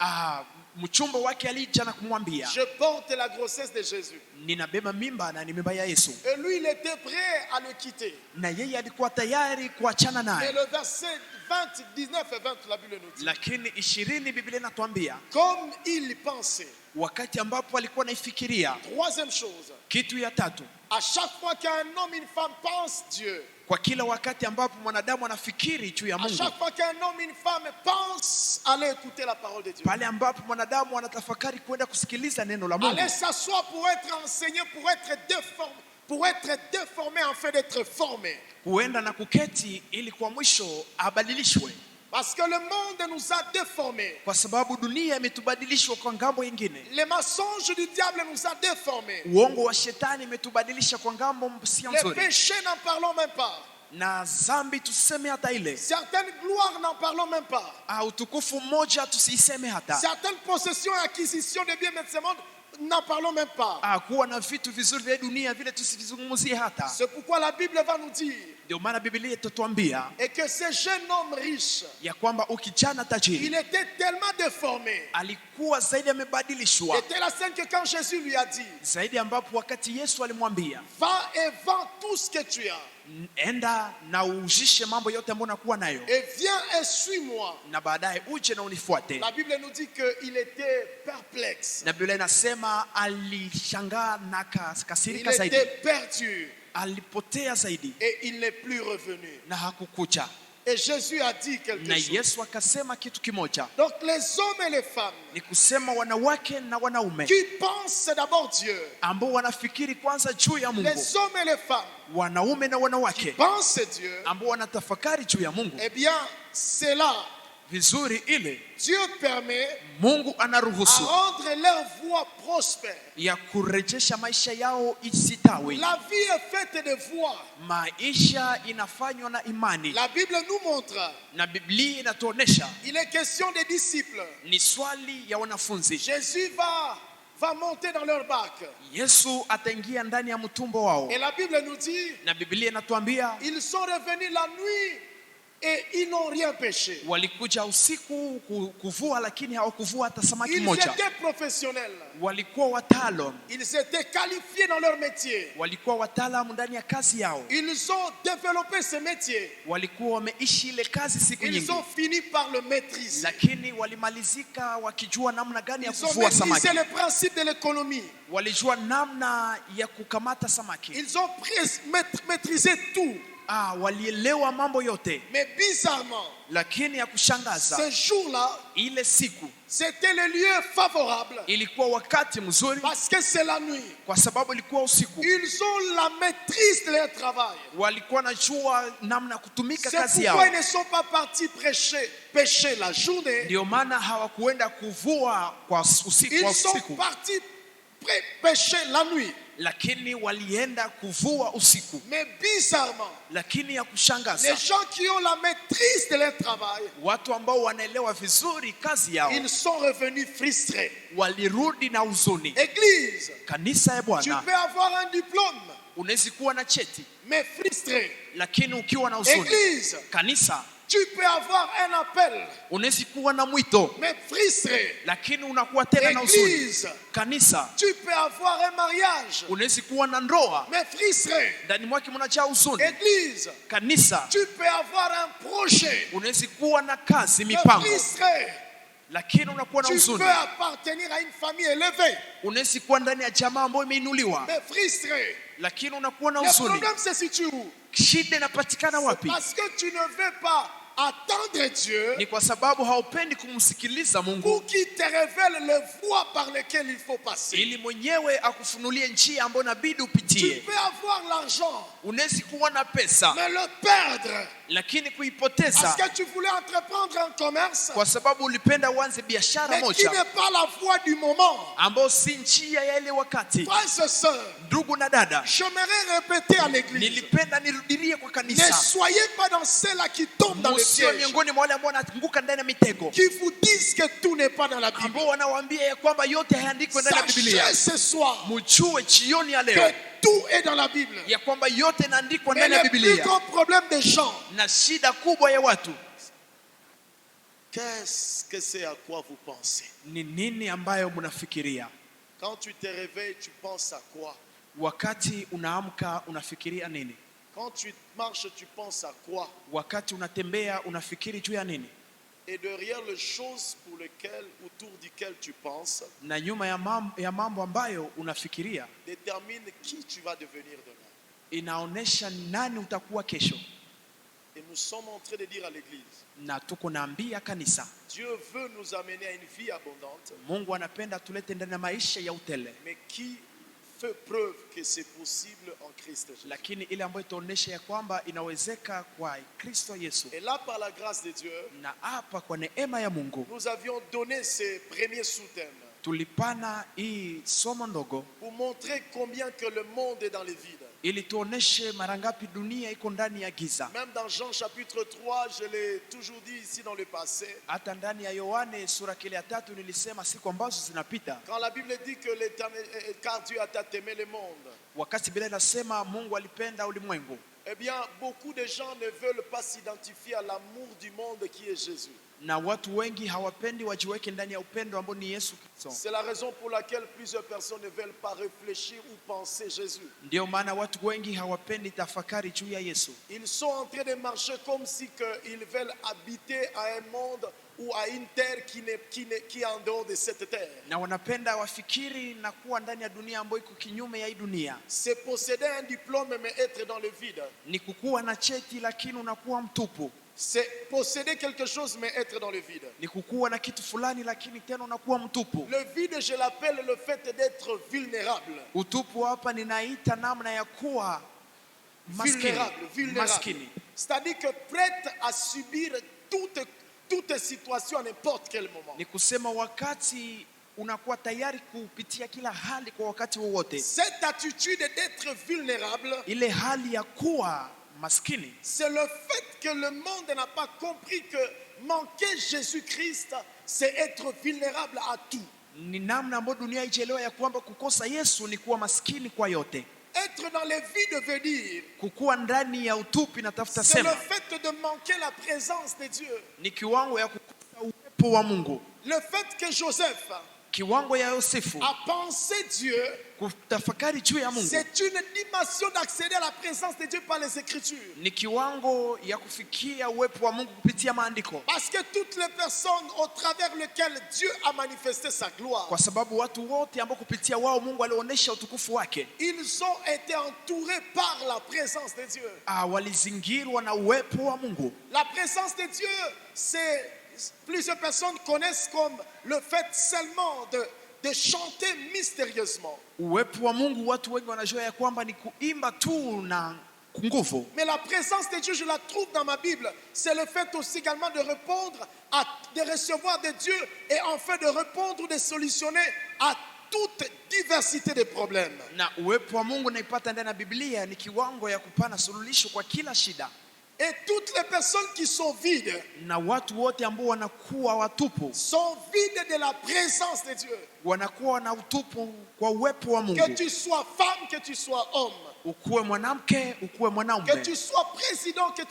mchumba wake alija na kumwambia, je porte la grossesse de Jésus. ninabeba mimba na ni mimba ya Yesu. Et lui, il était prêt à le quitter. Na yeye alikuwa tayari kuachana Et naye. le verset 20, 19 et 20, la Bible nous dit, Lakini 20 Biblia inatuambia comme il pensait. wakati ambapo alikuwa naifikiria. Troisième chose, Kitu ya tatu, à chaque fois qu'un homme et une femme pensent Dieu, kwa kila wakati ambapo mwanadamu anafikiri juu ya à Mungu, chaque fois qu'un homme et une femme pensent aller écouter la parole de Dieu, pale ambapo mwanadamu anatafakari kwenda kusikiliza neno la Mungu, aller s'asseoir pour être enseigné, pour être déformé afin d'être formé. huenda na kuketi ili kwa mwisho abadilishwe, Parce que le monde nous a déformés. kwa sababu dunia imetubadilishwa kwa ngambo nyingine. Les mensonges du diable nous a déformés. Uongo wa shetani imetubadilisha kwa ngambo sio Les nzuri, péchés, n'en parlons même pas. na zambi tuseme hata ile, Certaines gloires, n'en parlons même pas. utukufu mmoja tusiseme hata, Certaines possessions et acquisitions de biens de ce monde, n'en parlons même pas. kuwa na vitu vizuri vya dunia vile tusivizungumzie hata. C'est pourquoi la Bible va nous dire, Ndio maana Biblia itatuambia et que ce jeune homme riche, ya kwamba ukijana tajiri il était tellement déformé. alikuwa zaidi amebadilishwa, C'était la scène que quand Jésus lui a dit, zaidi ambapo wakati Yesu alimwambia, va et vends tout ce que tu as, enda na uujishe mambo yote ambayo unakuwa nayo, et viens et suis-moi. na baadaye uje na unifuate. La Bible nous dit qu'il était perplexe. Na Biblia inasema alishangaa na Il kasirika zaidi, était perdu alipotea zaidi et il n'est plus revenu. na hakukucha. Et Jésus a dit quelque Na chose. Yesu akasema kitu kimoja, Donc les hommes et les femmes ni kusema wanawake na wanaume qui pensent d'abord Dieu, ambao wanafikiri kwanza juu ya Mungu, les hommes et les femmes wanaume na wanawake pensent Dieu, ambao wanatafakari juu ya Mungu eh bien c'est là vizuri, ile Dieu permet Mungu à anaruhusu rendre leur voie prospère. ya kurejesha maisha yao isitawi. La vie est faite de voies. Maisha inafanywa na imani, La Bible nous montre, na Biblia inatuonesha il est question des disciples. ni swali ya wanafunzi. Jésus va monter dans leur barque. Yesu ataingia ndani ya mtumbo wao, Et la Bible nous dit, na Biblia inatuambia ils sont revenus la nuit et ils n'ont rien pêché. Walikuja usiku kuvua, lakini hawakuvua hata samaki Ils moja. étaient professionnels. Walikuwa wataalamu. Ils étaient qualifiés dans leur métier. Walikuwa wataalamu ndani ya kazi yao. Ils ont développé ce métier. Walikuwa wameishi ile kazi siku nyingi. Ils ont fini par le maîtriser. Lakini walimalizika wakijua namna gani ya Ils ont kuvua samaki. maîtrisé le principe de l'économie. Walijua namna ya kukamata samaki. Ils ont maîtrisé tout. Walielewa mambo yote. Mais bizarrement, lakini ya kushangaza, ce jour-là, ile siku c'était le lieu favorable. ilikuwa wakati mzuri Parce que c'est la nuit. kwa sababu ilikuwa usiku. Ils ont la maîtrise de leur travail. Walikuwa najua namna ya kutumika C'est kazi yao. pourquoi ils ne sont pas partis pêcher la journée. Ndio maana hawakuenda kuvua kwa usiku. Ils sont partis pêcher la nuit. Lakini walienda kuvua usiku. Mais bizarrement, lakini ya kushangaza, les gens qui ont la maîtrise de leur travail, watu ambao wanaelewa vizuri kazi yao, ils sont revenus frustrés. walirudi na huzuni. Église, Kanisa ya tu Bwana, peux avoir un diplôme, unaweza kuwa na cheti, mais frustré. lakini ukiwa na huzuni. Église, Kanisa, tu peux avoir un appel, unaweza kuwa na mwito, mais frustré. lakini unakuwa tena na huzuni. Église, Kanisa, tu peux avoir un mariage, unaweza kuwa na ndoa, mais frustré. ndani mwake mnajaa huzuni. Église, Kanisa, tu peux avoir un projet, unaweza kuwa na kazi, mais mipango, frustré. lakini unakuwa na Tu huzuni. peux appartenir à une famille élevée, Unaweza kuwa ndani ya jamaa ambayo imeinuliwa, mais frustré. lakini unakuwa na Le huzuni. problème se situe où? Shida inapatikana wapi? Parce que tu ne veux pas attendre Dieu Ni kwa sababu haupendi kumsikiliza Mungu pour qu'il te révèle les voies par lesquelles il faut passer. ili mwenyewe akufunulie njia ambayo inabidi Tu upitie. peux avoir l'argent, Unaweza kuwa na pesa mais le perdre lakini parce kuipoteza que tu voulais entreprendre un commerce, kwa sababu ulipenda uanze biashara mais qui moja n'est pas la voie du moment. ambayo si njia ya ile wakati. Frères et sœurs, Ndugu na dada, j'aimerais répéter à l'église, nilipenda nirudilie kwa ne kanisa, soyez pas dans ceux-là qui tombent dans le msio piège, miongoni mwa wale ambao wanaanguka ndani ya mitego, qui vous disent que tout n'est pas dans la Bible. ambao wanawaambia ya kwamba yote hayaandikwi ndani ya Biblia. Sachez ce soir Mjue jioni ya leo que tout est dans la Bible. ya kwamba yote inaandikwa Mais ndani ya le plus Biblia. grand problème des gens, Na shida kubwa ya watu qu'est-ce que c'est à quoi vous pensez? ni nini ambayo mnafikiria? Quand tu te réveilles, tu penses à quoi? Wakati unaamka unafikiria nini? Quand tu marches, tu penses à quoi? Wakati unatembea unafikiri juu ya nini? Et derrière les choses pour lesquelles, autour duquel tu penses, Na nyuma ya mambo ambayo unafikiria détermine qui tu vas devenir demain. inaonesha nani utakuwa kesho. Et nous sommes en train de dire à l'église, Na tuko naambia kanisa, Dieu veut nous amener à une vie abondante, Mungu anapenda tulete ndani ya maisha ya utele, mais qui fait preuve que c'est possible en Christ Jésus. lakini ile ambayo itaonesha ya kwamba inawezeka kwa Kristo Yesu. Et là, par la grâce de Dieu, Na hapa kwa neema ya Mungu nous avions donné ces premiers sous-thèmes tulipana hii somo ndogo pour montrer combien que le monde est dans le vide. ili tuoneshe mara ngapi dunia iko ndani ya giza. Même dans Jean chapitre 3, je l'ai toujours dit ici dans le passé, Hata ndani ya Yohane sura kile ya 3 nilisema siku ambazo zinapita, quand la Bible dit que l'Éternel, car Dieu a tant aimé le monde, wakati Biblia inasema Mungu alipenda ulimwengu, eh bien, beaucoup de gens ne veulent pas s'identifier à l'amour du monde qui est Jésus. na watu wengi hawapendi wajiweke ndani ya upendo ambao ni Yesu Kristo. C'est la raison pour laquelle plusieurs personnes ne veulent pas réfléchir ou penser Jésus. Ndio maana watu wengi hawapendi tafakari juu ya Yesu. Ils sont en train de marcher comme si ils veulent habiter à un monde ou à une terre qui est en dehors de cette terre. Na wanapenda wafikiri na kuwa ndani ya dunia ambayo iko kinyume ya hii dunia. C'est posséder un diplôme mais être dans le vide. Ni kukuwa na cheti lakini unakuwa mtupu. C'est posséder quelque chose mais être dans le vide. Ni kukuwa na kitu fulani lakini tena unakuwa mtupu. Le vide, je l'appelle le fait d'être vulnérable. Utupu hapa ninaita namna ya kuwa maskini. C'est-à-dire que prête à subir toute situation à n'importe quel moment. Ni kusema wakati unakuwa tayari kupitia kila hali kwa wakati wowote. Cette attitude d'être vulnérable, Ile hali ya kuwa maskini, c'est le fait que le monde n'a pas compris que manquer Jésus-Christ, c'est être vulnérable à tout. ni namna ambayo dunia haijaelewa ya kwamba kukosa Yesu ni kuwa maskini kwa yote. être dans les vides veut dire, Kukuwa ndani ya utupu inatafuta c'est le sema fait de manquer la présence de Dieu. ni kiwango ya kukosa uwepo wa Mungu. Le fait que Joseph Kiwango ya Yosefu a pensé Dieu, kutafakari juu ya Mungu c'est une dimension d'accéder à la présence de Dieu par les Écritures. ni kiwango ya kufikia uwepo wa Mungu kupitia maandiko, Parce que toutes les personnes au travers lesquelles Dieu a manifesté sa gloire, kwa sababu watu wote ambao kupitia wao Mungu alionyesha utukufu wake, ils ont été entourés par la présence de Dieu. walizingirwa na uwepo wa Mungu. La présence de Dieu, c'est, plusieurs personnes connaissent comme le fait seulement de chanter mystérieusement. Uwepo wa Mungu watu wengi wanajua ya kwamba ni kuimba tu na nguvu, Mais la présence de Dieu, je la trouve dans ma Bible, c'est le fait aussi également de répondre, de recevoir de Dieu et enfin de répondre ou de solutionner à toute diversité de problèmes. na uwepo wa Mungu naipata ndani ya Biblia ni kiwango ya kupana suluhisho kwa kila shida. Et toutes les personnes qui sont vides Na watu wote ambao wanakuwa watupu sont vides de la présence de Dieu. wanakuwa na utupu kwa uwepo wa Que Mungu. tu sois femme, que tu sois homme, Ukuwe mwanamke, ukuwe que mwanaume, tu sois président, que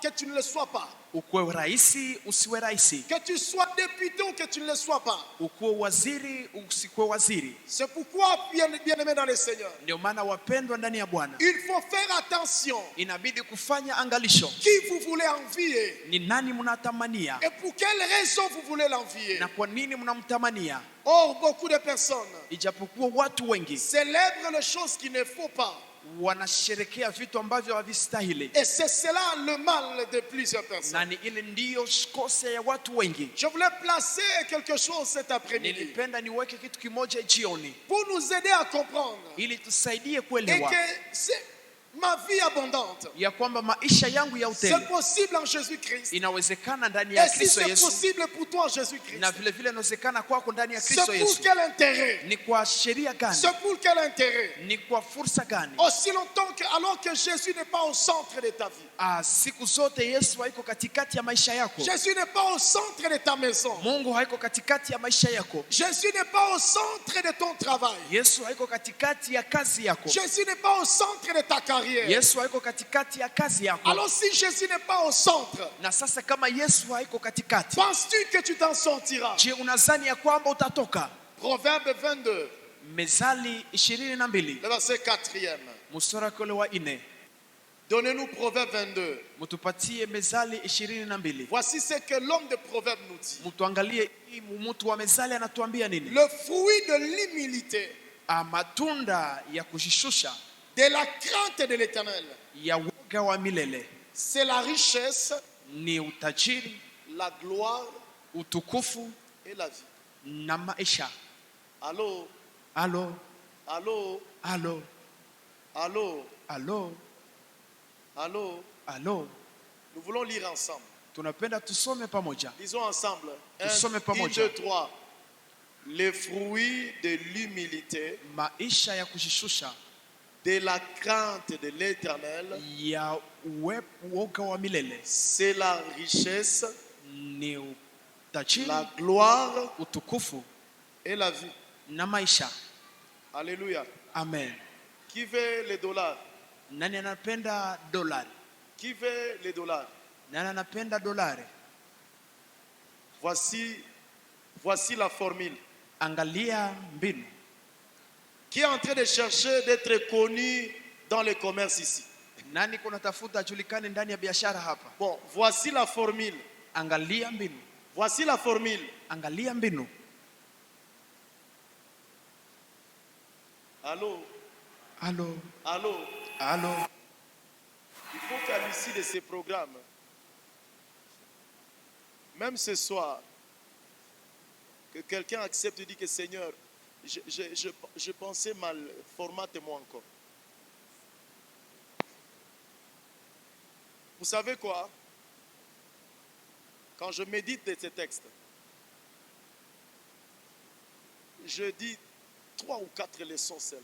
tu ne le sois pas, ukuwe raisi, usiwe raisi, que tu sois député ou que tu ne le sois pas. ukuwe waziri, usikuwe waziri. C'est pourquoi, bien-aimés dans le Seigneur, Ndio maana wapendwa ndani ya Bwana, il faut faire attention. inabidi kufanya angalisho. Qui vous voulez envier Ni nani mnatamania et pour quelle raison vous voulez l'envier? na kwa nini mnamtamania? Or, beaucoup de personnes Ijapokuwa watu wengi célèbrent les choses qu'il ne faut pas. wanasherekea vitu ambavyo havistahili, Et c'est cela le mal de plusieurs personnes. na ni ile ndiyo kose ya watu wengi. Je voulais placer quelque chose cet après-midi Nilipenda niweke kitu kimoja jioni pour nous aider à comprendre ili tusaidie et kuelewa que c'est ma vie abondante. ya kwamba maisha yangu ya C'est utele possible en Jésus-Christ. inawezekana ndani ya Et si Kristo c'est Yesu, possible pour toi en Jésus-Christ, na vile vile inawezekana kwako ndani ya c'est Kristo pour Yesu. quel intérêt? Ni kwa sheria gani? C'est pour quel intérêt? Ni kwa fursa gani? Aussi longtemps que, alors que Jésus n'est pas au centre de ta vie. Siku zote Yesu haiko katikati ya maisha yako. Jésus n'est pas au centre de ta maison. Mungu haiko katikati ya maisha yako. Jésus n'est pas au centre de ton travail. Yesu haiko katikati ya kazi yako. Jésus n'est pas au centre de ta carrière. Yesu haiko katikati ya kazi yako. Alors si Jésus n'est pas au centre, Na sasa kama Yesu haiko katikati, penses-tu que tu t'en sortiras? je, unadhani ya kwamba utatoka? Proverbe 22, Mezali 22 le verset 4e. mstari wake wa 4. Donnez-nous Proverbe 22. Mtupatie Mezali 22. Voici ce que l'homme de Proverbe nous dit. Mtuangalie hii mtu wa Mezali anatuambia nini? Le fruit de l'humilité, Matunda ya kujishusha de la crainte de l'Éternel, ya woga wa milele c'est la richesse, ni utajiri, la gloire utukufu et la vie. na maisha. Allô, Alo, allô, alo, allô, alo, allô. alo. Nous voulons lire ensemble. Tunapenda tusome pamoja. Lisons ensemble. Tusome 1, pamoja. 2, 3. Les fruits de l'humilité, Maisha ya kujishusha de la crainte de l'Éternel, ya woga wa milele c'est la richesse, ni utajiri, la gloire utukufu et la vie. na maisha. Alléluia. Amen. Qui veut les dollars? Nani anapenda dolari? Qui veut les dollars? Nani anapenda dolari? Voici la formule. Angalia mbinu. Qui est en train de chercher d'être connu dans le commerce ici? Nani kuna tafuta ajulikane ndani ya biashara hapa? Bon, voici la formule. Angalia mbinu. Voici la formule. Angalia mbinu. Allô? Alo, Allô? alo. Il faut qu'à l'issue de ces programmes, même ce soir, que quelqu'un accepte de dire que Seigneur, je pensais mal, formate-moi encore. Vous savez quoi? Quand je médite de ces textes, je dis 3 ou 4 leçons seulement.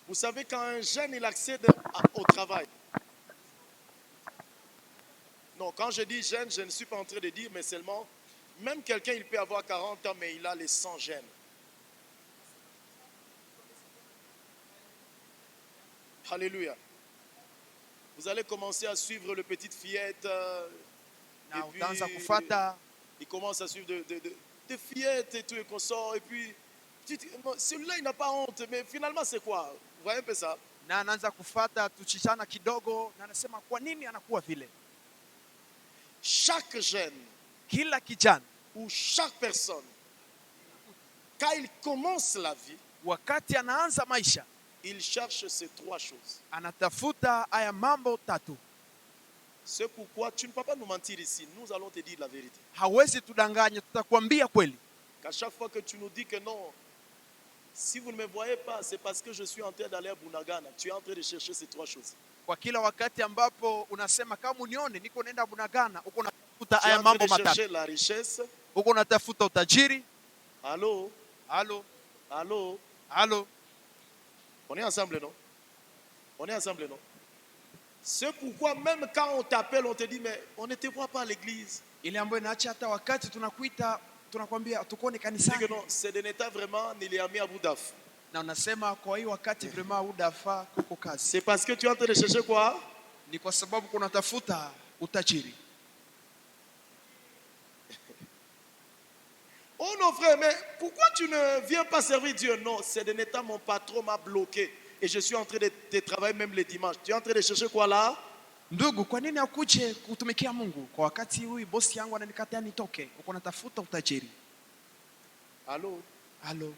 Vous savez, quand un jeune il accède au travail, non, quand je dis jeune, je ne suis pas en train de dire, mais seulement, même quelqu'un, il peut avoir 40 ans, mais il a les 100 gènes. Alléluia. Vous allez commencer à suivre le petite fillette. Na Et puis, utaanza kufuata il commence à suivre des fillettes et tout et qu'on sort. Et puis, celui-là, il n'a pas honte. Mais finalement, c'est quoi? Vous voyez un peu ça? na anaanza kufuata tuchichana kidogo, na anasema kwa nini anakuwa vile. Chaque jeune Kila kijana ou chaque personne, quand il commence la vie, wakati anaanza maisha il cherche ces trois choses. anatafuta haya mambo tatu. C'est pourquoi tu ne peux pas nous mentir ici. Nous allons te dire la vérité. Hawezi tudanganya, tutakwambia kweli. Qu'à chaque fois que tu nous dis que non, si vous ne me voyez pas, c'est parce que je suis en train d'aller à Bunagana. Tu es en train de chercher ces trois choses. Kwa kila wakati ambapo unasema kama unione niko naenda Bunagana, uko unatafuta Tu es haya en train mambo de matatu. chercher la richesse. Uko unatafuta utajiri. Allô? Halo, Allô? halo. On est ensemble, non? On est ensemble, non? C'est pourquoi même quand on t'appelle, on te dit, mais on ne te voit pas à l'église. Ile ambayo inaacha hata wakati tunakuita tunakwambia tukone Tu dis kanisani. que non, c'est de n'état vraiment, ni les amis à Boudaf. Na unasema kwa hiyo wakati vraiment udafaa kuko kazi. C'est parce que tu es en train de chercher quoi? Ni kwa sababu kunatafuta utajiri. Oh non frère, mais pourquoi tu ne viens pas servir Dieu? Non, c'est de n'état, mon patron m'a bloqué. Et je suis en train de travailler même les dimanches. Tu es en train de chercher quoi là? Ndugu, kwa nini akuje kutumikia Mungu kwa wakati huyu bosi yangu ananikataa nitoke? Uko natafuta utajiri. Allô? Halo.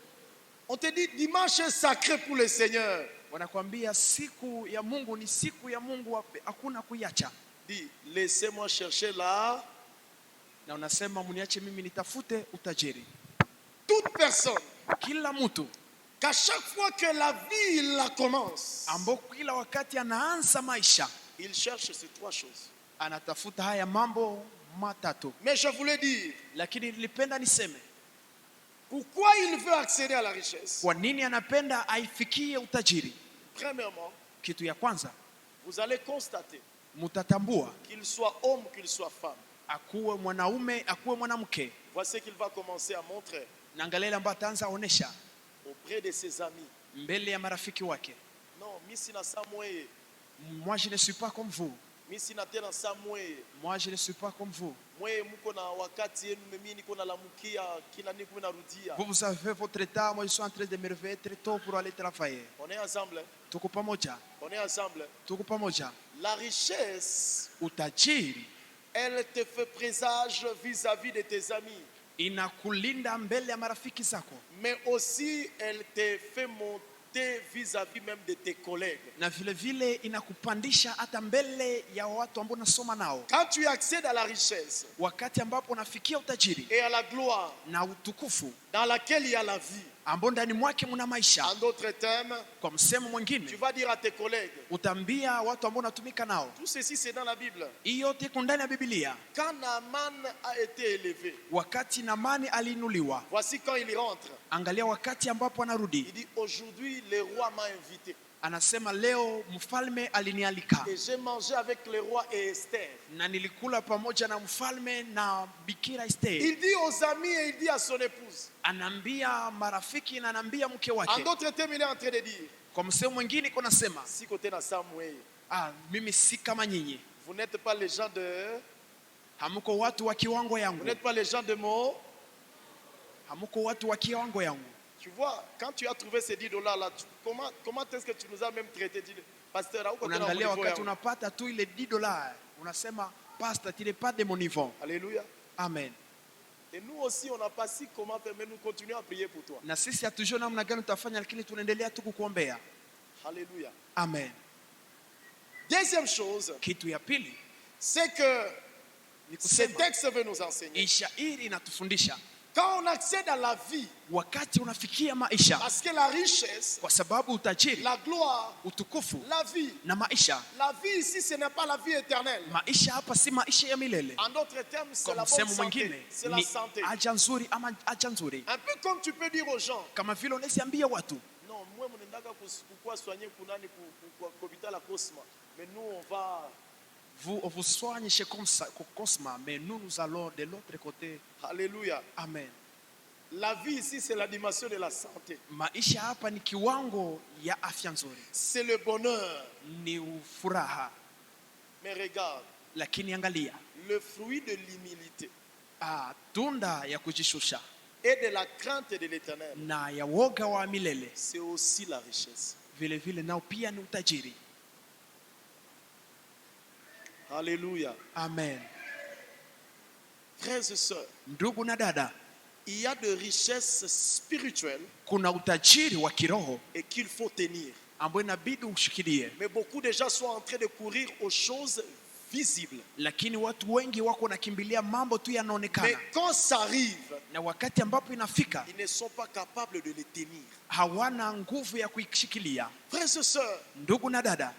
On te dit dimanche est sacré pour le Seigneur. Wanakuambia siku ya Mungu ni siku ya Mungu, hakuna kuiacha. Dis, laissez-moi chercher là. Na unasema mniache mimi nitafute utajiri. Toute personne, Kila mtu qu'à chaque fois que la vie il la commence, ambao kila wakati anaanza maisha il cherche ces trois choses. anatafuta haya mambo matatu. Mais je voulais dire, Lakini nilipenda niseme pourquoi il veut accéder à la richesse? kwa nini anapenda aifikie utajiri. Premièrement, Kitu ya kwanza vous allez constater mtatambua, qu'il soit homme, qu'il soit femme. akuwe mwanaume akuwe mwanamke. Voici ce qu'il va commencer à montrer Na angalia ile ambayo ataanza onesha auprès de ses amis. mbele ya marafiki wake. Non, misi na samwe, Moi je ne suis pas comme vous. misi na tena samwe. Moi je ne suis pas comme vous. Mwe muko na wakati yenu, mimi niko na lamukia kila niku narudia. Vous avez votre état, moi je suis en train de me réveiller très tôt pour aller travailler. On est ensemble. Tuko pamoja. On est ensemble. Tuko pamoja. La richesse, Utajiri elle te fait présage vis-à-vis de tes amis, inakulinda mbele ya marafiki zako, mais aussi elle te fait monter vis-à-vis même de tes collègues. na vile vile inakupandisha hata mbele ya watu ambao unasoma nao. Quand tu accèdes à la richesse Wakati ambapo unafikia utajiri et à la gloire na utukufu dans laquelle il y a la vie, ambao ndani mwake mna maisha, en d'autres termes, kwa msemo tu mwingine vas dire à tes collègues, utaambia watu ambao unatumika nao. tout ceci c'est dans la Bible. Hii yote iko ndani ya Biblia. Quand Naaman a été élevé, Wakati Naamani aliinuliwa, voici quand il rentre, angalia wakati ambapo anarudi, il dit aujourd'hui le roi m'a invité anasema leo mfalme alinialika et j'ai mangé avec le roi et Esther. na nilikula pamoja na mfalme na Bikira Esther. Il dit aux amis et il dit à son épouse. Anaambia marafiki na anaambia mke En wake. d'autres termes, il est en train de dire, Kwa msemo mwingine iko nasema, si côté na Samuel, mimi si kama nyinyi, vous n'êtes pas les gens de, hamuko watu wa kiwango vous yangu, n'êtes pas les gens de mon. hamuko watu wa kiwango yangu. Tu vois, quand tu as trouvé ces 10 dollars là, comment est-ce que tu nous as même traité, dit pasteur, au côté Unaangalia na wakati unapata tu ile $10, unasema pastor, tu n'es pas de mon niveau. Alléluia. Amen. Et nous aussi, on n'a pas si comment faire, mais nous continuons à prier pour toi. Na sisi hatujui namna gani tutafanya, lakini tunaendelea tu kukuombea. Alléluia. Amen. Deuxième chose, Kitu ya pili c'est que ni ce kusema texte veut nous enseigner. ishairi inatufundisha Quand on accède à la vie, wakati unafikia maisha, parce que la richesse, kwa sababu utajiri, la gloire, utukufu la vie, na maisha. la vie ici, ce n'est pas la vie éternelle. Maisha hapa si maisha ya milele. En d'autres termes, c'est Kwa la bonne msemo santé. mwingine C'est la ni santé. aja nzuri ama aja nzuri, Un peu comme tu peux dire aux gens, kama vile unasiambia watu, non, moi, je ne suis soigner pour l'hôpital à Cosma. Mais nous, on va. vous vous soignez chez Cosma, mais nous allons de l'autre côté. Alléluia. Amen. La vie ici, c'est la dimension de la santé. Maisha hapa ni kiwango ya afya nzuri, C'est le bonheur. ni furaha. Mais regarde, Lakini angalia, le fruit de l'humilité tunda ya kujishusha et de la crainte de l'Éternel, na ya woga wa milele c'est aussi la richesse. vile vile nao pia ni utajiri. Alléluia. Amen. Frères et sœurs, Ndugu na dada, il y a de richesses spirituelles kuna utajiri wa kiroho et qu'il faut tenir. ambao inabidi ushikilie, Mais beaucoup de gens sont en train de courir aux choses visibles. lakini watu wengi wako nakimbilia mambo tu Mais yanaonekana, quand ça arrive, na wakati ambapo inafika ils ne sont pas capables de les tenir. hawana nguvu ya kuishikilia. Frères et sœurs, Ndugu na dada,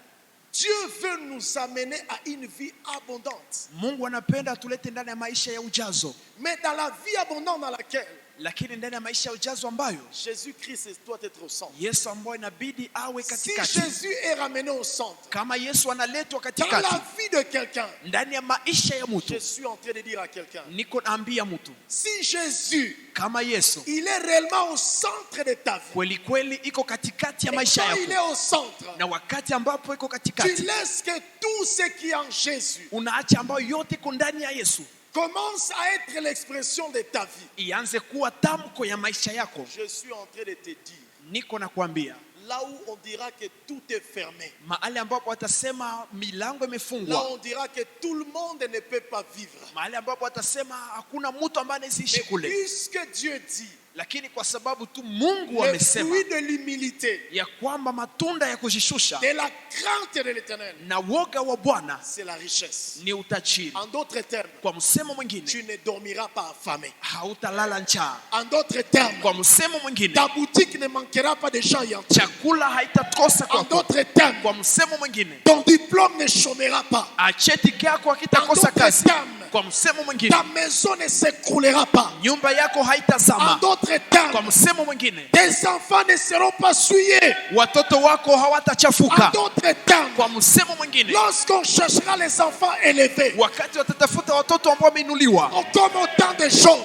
Dieu veut nous amener à une vie abondante. Mungu anapenda tulete ndani ya maisha ya ujazo, Mais dans la vie abondante dans laquelle lakini ndani ya maisha ya ujazo ambayo Jésus-Christ doit être au centre. Yesu ambayo inabidi awe Si katikati. Jésus est ramené au centre, Kama Yesu analetwa dans katikati la vie de quelqu'un, ndani ya maisha ya mtu, je suis en train de dire à quelqu'un, niko naambia mtu, si Jésus, kama Yesu il est réellement au centre de ta vie, kweli kweli iko katikati ya et maisha quand il est yako, au centre, na wakati ambapo iko tu katikati laisses que tout ce qui est en Jésus unaacha ambayo yote iko ndani ya Yesu commence à être l'expression de ta vie. ianze kuwa tamko ya maisha yako. Je suis en train de te dire, Niko nakwambia, là où on dira que tout est fermé, mahali ambapo watasema milango là où imefungwa, on dira que tout le monde ne peut pas vivre. mahali ambapo watasema hakuna mtu ambaye anaishi Mais kule, puisque Dieu dit, lakini kwa sababu tu Mungu le amesema fruit de l'humilité, ya kwamba matunda ya kujishusha de la crainte de l'Éternel, na woga wa Bwana c'est la richesse. ni utajiri. En d'autres termes, Kwa msemo mwingine, tu ne dormiras pas affamé. hautalala njaa. En d'autres termes, Kwa msemo mwingine, ta boutique ne manquera pas de gens y entrer. chakula haitakosa En kwako. d'autres termes, Kwa msemo mwingine, ton diplôme ne chômera pas. cheti chako En hakitakosa d'autres kazi. termes, Kwa msemo mwingine, ta maison ne s'écroulera pas. nyumba yako En haitazama. d'autres Kwa termes, msemo mwingine, tes enfants ne seront pas souillés. watoto wako En hawatachafuka. d'autres termes, Kwa msemo mwingine, lorsqu'on cherchera les enfants élevés, wakati watatafuta watoto ambao wameinuliwa comme au temps de Job,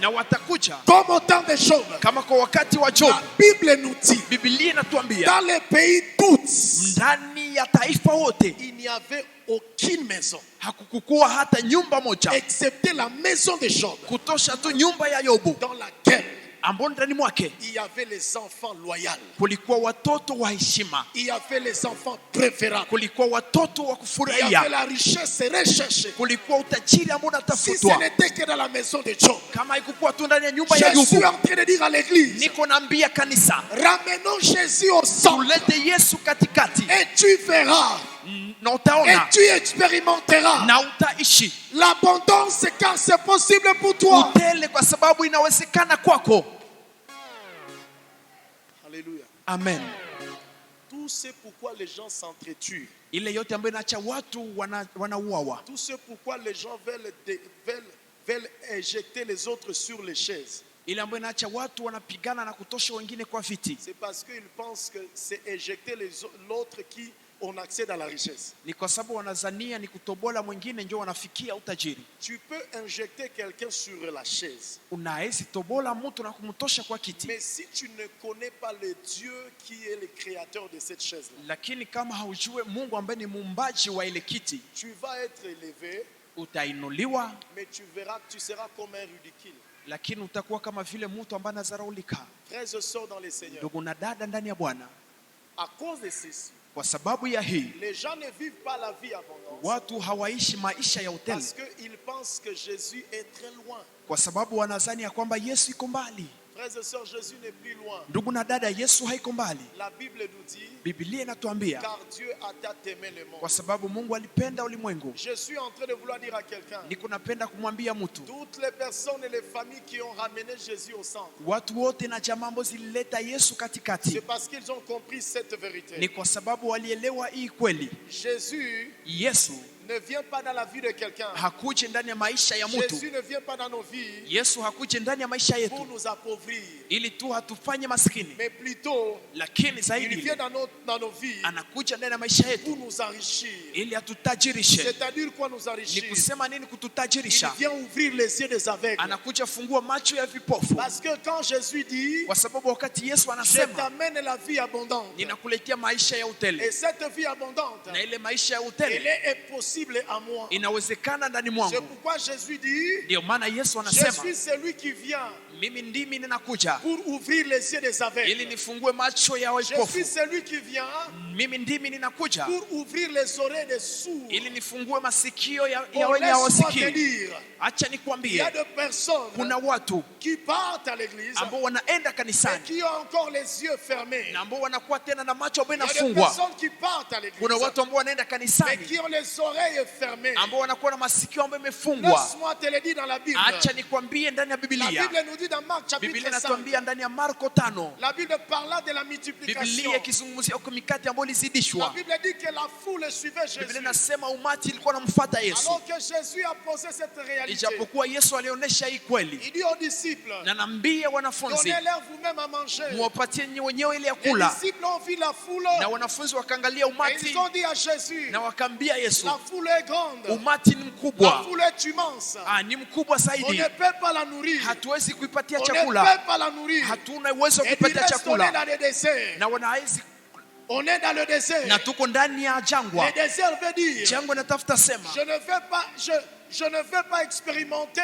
na watakuja comme au temps de Job, kama kwa wakati wa Job. la Bible nous dit, Biblia inatuambia dans les pays toutes, ndani ya taifa wote il n'y avait aucune maison, hakukukuwa hata nyumba moja excepté la maison de Job, kutosha tu nyumba ya Yobu, dans laquelle ambao ndani mwake il y avait les enfants loyaux, kulikuwa watoto wa heshima, il y avait les enfants préférables, kulikuwa watoto wa il y avait kufurahia, la richesse recherchée. kulikuwa utajiri ambao Si ce unatafutwa. n'était que dans la maison de Job, Kama haikukuwa tu ndani ya nyumba ya je suis Yobu, en train de dire à l'église, niko naambia kanisa, ramenons Jésus au centre tulete Yesu katikati et tu verras na et utaona tu expérimenteras na utaishi l'abondance car c'est possible pour toi. utele, kwa sababu inawezekana kwako. Alléluia. Amen. Tout ce pourquoi les gens s'entretuent, Ile yote ambayo inaacha watu wanauawa, tout ce pourquoi les gens veulent éjecter les autres sur les chaises, ile ambayo inaacha watu wanapigana na kutosha wengine kwa viti, c'est parce qu'ils pensent que c'est éjecter l'autre qui ont accès dans la richesse. ni kwa sababu wanazania ni kutobola mwingine ndio wanafikia utajiri. Tu peux injecter quelqu'un sur la chaise, Unaweza tobola mtu na kumtosha kwa kiti, mais si tu ne connais pas le Dieu qui est le créateur de cette chaise-là, lakini kama haujue Mungu ambaye ni muumbaji wa ile kiti, tu vas être élevé, utainuliwa, mais tu verras que tu seras comme un ridicule. lakini utakuwa kama vile mtu ambaye anazaraulika. Frères et sœurs dans le Seigneur, Ndugu na dada ndani ya Bwana, à cause de ceci, kwa sababu ya hii les gens ne vivent pas la vie abondante watu hawaishi maisha ya utele, parce qu'ils pensent que Jésus est très loin. kwa sababu wanazani ya kwamba Yesu iko mbali. Frères et sœurs, Jésus n'est plus loin. Ndugu na dada, Yesu haiko mbali. La Bible nous dit, Biblia inatuambia car Dieu a tant aimé le monde. kwa sababu Mungu alipenda ulimwengu. Je suis en train de vouloir dire à quelqu'un, Niko napenda kumwambia mtu, toutes les personnes et les familles qui ont ramené Jésus au centre, watu wote na jamaa ambao zilileta Yesu c'est katikati, parce qu'ils ont compris cette vérité. ni kwa sababu walielewa hii kweli. Jésus Yesu ne vient pas dans la vie de quelqu'un. hakuji ndani ya maisha ya mtu. Jésus ne vient pas dans nos vies Yesu hakuji ndani ya maisha pour yetu nous appauvrir, ili tu hatufanye maskini, mais plutôt lakini il zaidi vient dans nos vies anakuja ndani ya maisha pour yetu nous enrichir. ili atutajirishe. C'est-à-dire quoi nous Ni enrichir? kusema nini Il kututajirisha? vient ouvrir les yeux des aveugles. Anakuja fungua macho ya vipofu, Parce que quand Jésus dit, kwa sababu wakati Yesu je anasema t'amène la vie abondante, ninakuletea maisha ya et utele, cette vie abondante, na ile maisha ya elle utele est possible à moi. inawezekana ndani C'est mwangu. pourquoi Jésus dit, Ndio maana Yesu je anasema suis celui qui vient mimi ndimi ninakuja pour ouvrir les yeux des ili aveugles. nifungue macho ya Je suis vipofu. celui qui vient Mimi ndimi ninakuja pour ouvrir les oreilles des sourds. ili nifungue masikio ya Oh, wenye laisse-moi te hawasikii. dire, Acha il y nikwambie, a des personnes kuna watu qui partent à l'église ambao wanaenda et kanisani qui ont encore les yeux fermés. na ambao wanakuwa tena na macho ambayo Il y a des inafungwa. personnes qui partent à l'église Kuna watu ambao wanaenda mais kanisani qui ont les oreilles fermées. ambao wanakuwa na masikio ambayo imefungwa. Laisse-moi te le dire dans la Bible. Acha nikwambie ndani ya La Biblia. Bible nous dit dans Marc Biblia chapitre 5, inatuambia ndani ya Marko 5. la Bible parla de la multiplication. Biblia ikizungumzia kwa mikate ambayo La ilizidishwa. Bible dit que la foule suivait Biblia Jésus. inasema umati ilikuwa namfuata Yesu. Alors que Jésus a posé cette réalité, Ijapokuwa Yesu alionyesha hii kweli, il dit aux disciples, na naambia wanafunzi donnez-leur vous-même à manger. muwapatie nyinyi wenyewe ile ya Les kula. disciples ont vu la foule Na wanafunzi wakaangalia et umati ils ont dit à Jésus, na wakaambia Yesu, la foule est grande, umati ni la mkubwa. foule est immense. Ni mkubwa On zaidi, ne peut pas la nourrir. hatuwezi kuipatia On ne chakula, peut pas la nourrir. hatuna uwezo wa Et il kuipatia reste, on est chakula, dans le désert. na wanawezi, On est dans le désert. na tuko ndani ya jangwa. Le désert veut dire, Jangwa natafuta sema, je ne veux pas expérimenter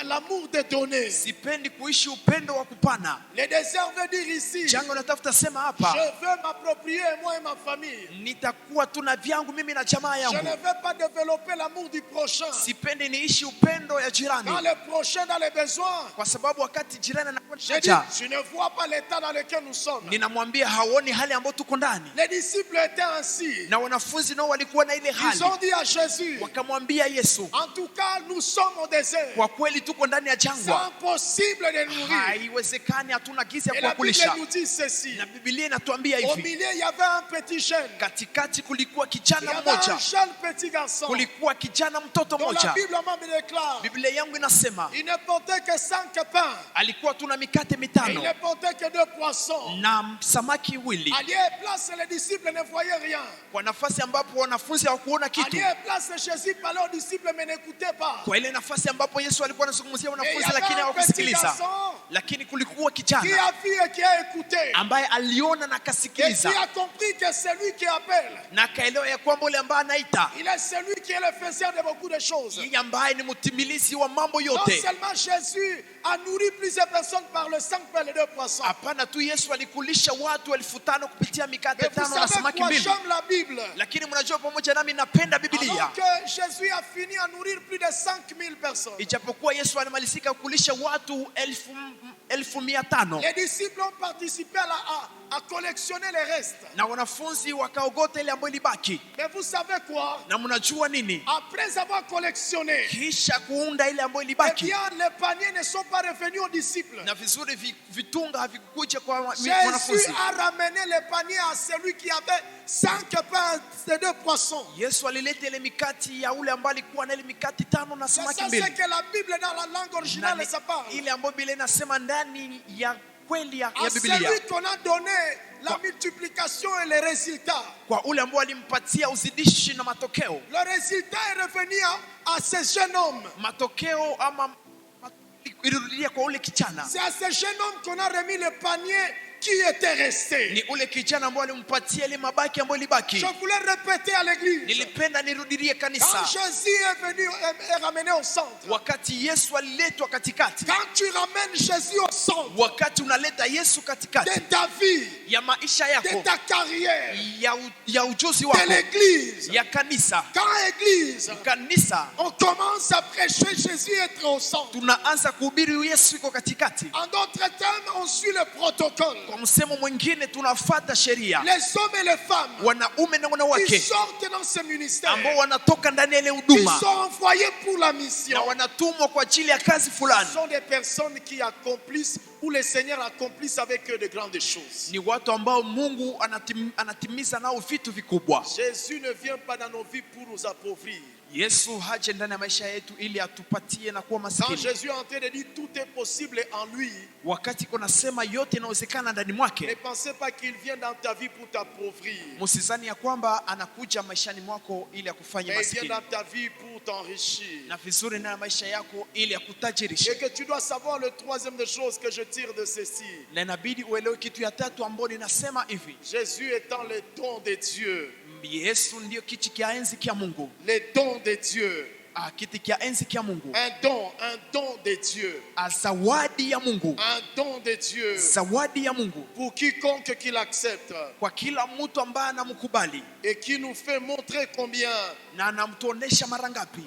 l'amour de donner. sipendi kuishi upendo wa kupana. Le désert veut dire ici, Jangwa natafuta sema je hapa, veux m'approprier moi et ma famille. nitakuwa tu na vyangu mimi na jamaa Je ne yangu. veux pas développer l'amour du prochain. Sipendi niishi upendo ya jirani, Quand le prochain a les besoins, kwa sababu wakati jirani anakuwa na je dis, haja, je ne vois pas l'état dans lequel nous sommes. ninamwambia haoni hali ambayo tuko ndani. Les disciples étaient ainsi. Na wanafunzi nao walikuwa na ile Ils hali, ont dit à Jésus, wakamwambia Yesu, en tout cas, nous sommes au désert. kwa kweli tuko ndani ya C'est jangwa, impossible de nourrir. haiwezekani, hatuna gizi ya Et la Bible kuwakulisha. nous dit ceci. Na Biblia inatuambia Au hivi, milieu, il y avait un petit jeune. katikati kulikuwa Il y kijana avait un mmoja, jeune petit garçon. kulikuwa kijana mtoto Dont la mmoja. Bible même déclare, Biblia yangu inasema il ne portait que 5 pains. alikuwa tuna mikate Et il mitano ne portait que 2 poissons. na samaki wili, À lieu et place, les disciples ne voyaient rien. kwa nafasi ambapo wanafunzi hawakuona À kitu, lieu et place, Jésus parlait aux disciples, mais n'écoutaient pas. kwa ile nafasi ambapo Yesu alikuwa anazungumzia Et il y wanafunzi avait lakini un petit hawakusikiliza. garçon Lakini kulikuwa qui kijana a vu et qui a écouté. ambaye aliona na Et qui akasikiliza a compris que celui qui appelle, na akaelewa ya kwamba ule ambaye anaita il est celui qui est le faiseur de beaucoup de choses. yeye ambaye ni mtimilizi wa mambo Non yote. seulement Jésus a nourri plusieurs personnes par le 5 pains et les 2 poissons. Hapana tu Yesu alikulisha watu 5,000 kupitia mikate Mais vous 5 na savez samaki quoi, 2. j'aime la Bible. Lakini mnajua pamoja nami napenda Biblia. Alors que Jésus a fini à nourrir plus de 5 000 personnes. Ijapokuwa Yesu alimalizika kulisha watu 1,500 Les disciples ont participé à collectionner les restes. na wanafunzi wakaogota ile ambayo ilibaki. Mais vous savez quoi? Na mnajua nini? Après avoir collectionné, Kisha kuunda ile ambayo eh ilibaki, bien, les paniers ne sont pas revenus aux disciples. na vizuri vitunga havikukuja kwa Jésus wanafunzi. a ramené les paniers à celui qui avait 5 pains et 2 poissons. Yesu alileta ile mikati ya ule ambaye alikuwa na ile mikati 5 na C'est samaki ça 2. ce que la Bible dans la langue Na originale ni ça parle. ile ambayo Biblia inasema ndani ya kweli ya À Biblia, celui qu'on a donné la multiplication et les résultats. kwa ule ambao alimpatia uzidishi na matokeo. Le résultat est revenu à ce jeune homme. Matokeo ama ilirudia kwa ule kijana. C'est à ce jeune homme qu'on a remis le panier qui était resté. Ni ule kijana ambao alimpatia ile mabaki ambayo ilibaki. Je voulais répéter à l'église. Nilipenda nirudilie Quand kanisa. Jésus est venu et ramené au centre. Wakati Yesu aliletwa katikati, Quand tu ramènes Jésus au centre wakati unaleta Yesu de katikati ta vie, ya maisha de yako, ta carrière, ya ujuzi de wako, l'église. ya kanisa, Quand église, on commence à prêcher Jésus être au centre. tunaanza kuhubiri Yesu iko katikati. En d'autres termes, on suit le protocole. Kwa msemo mwingine tunafuata sheria. Les hommes et les femmes Wanaume na qui wanawake sortent dans ce ministère, ambao wanatoka ndani ya ile ils huduma sont envoyés pour la na mission. wanatumwa kwa ajili ya kazi Ce fulani, sont des personnes qui accomplissent où le Seigneur accomplisse avec eux de grandes choses. Ni watu ambao Mungu anatimiza nao vitu vikubwa. Jésus ne vient pas dans nos vies pour nous appauvrir. Yesu haje ndani ya maisha yetu ili atupatie na kuwa Quand maskini. Jésus est en train de dire tout est possible en lui, Wakati kuna sema yote inawezekana ndani ne mwake, pensez pas qu'il vient dans ta vie pour t'appauvrir. msizani ya kwamba anakuja maishani mwako ili akufanye Mais il vient maskini, dans ta vie pour t'enrichir. na vizuri ndani ya maisha yako ili Et akutajirishe. que tu dois savoir le troisième des choses que je tire de ceci. Na inabidi uelewe kitu ya tatu ambayo ninasema hivi: Jésus étant le don de Dieu. Yesu ndio kiti kia enzi kia Mungu. Le don de Dieu. Kiti kia enzi kia Mungu. Un don de Dieu. Zawadi ya Mungu. Un don de Dieu. Zawadi ya Mungu Pour quiconque qui l'accepte. kwa kila mtu ambaye anamkubali Et qui nous fait montrer combien na anamtuonesha mara ngapi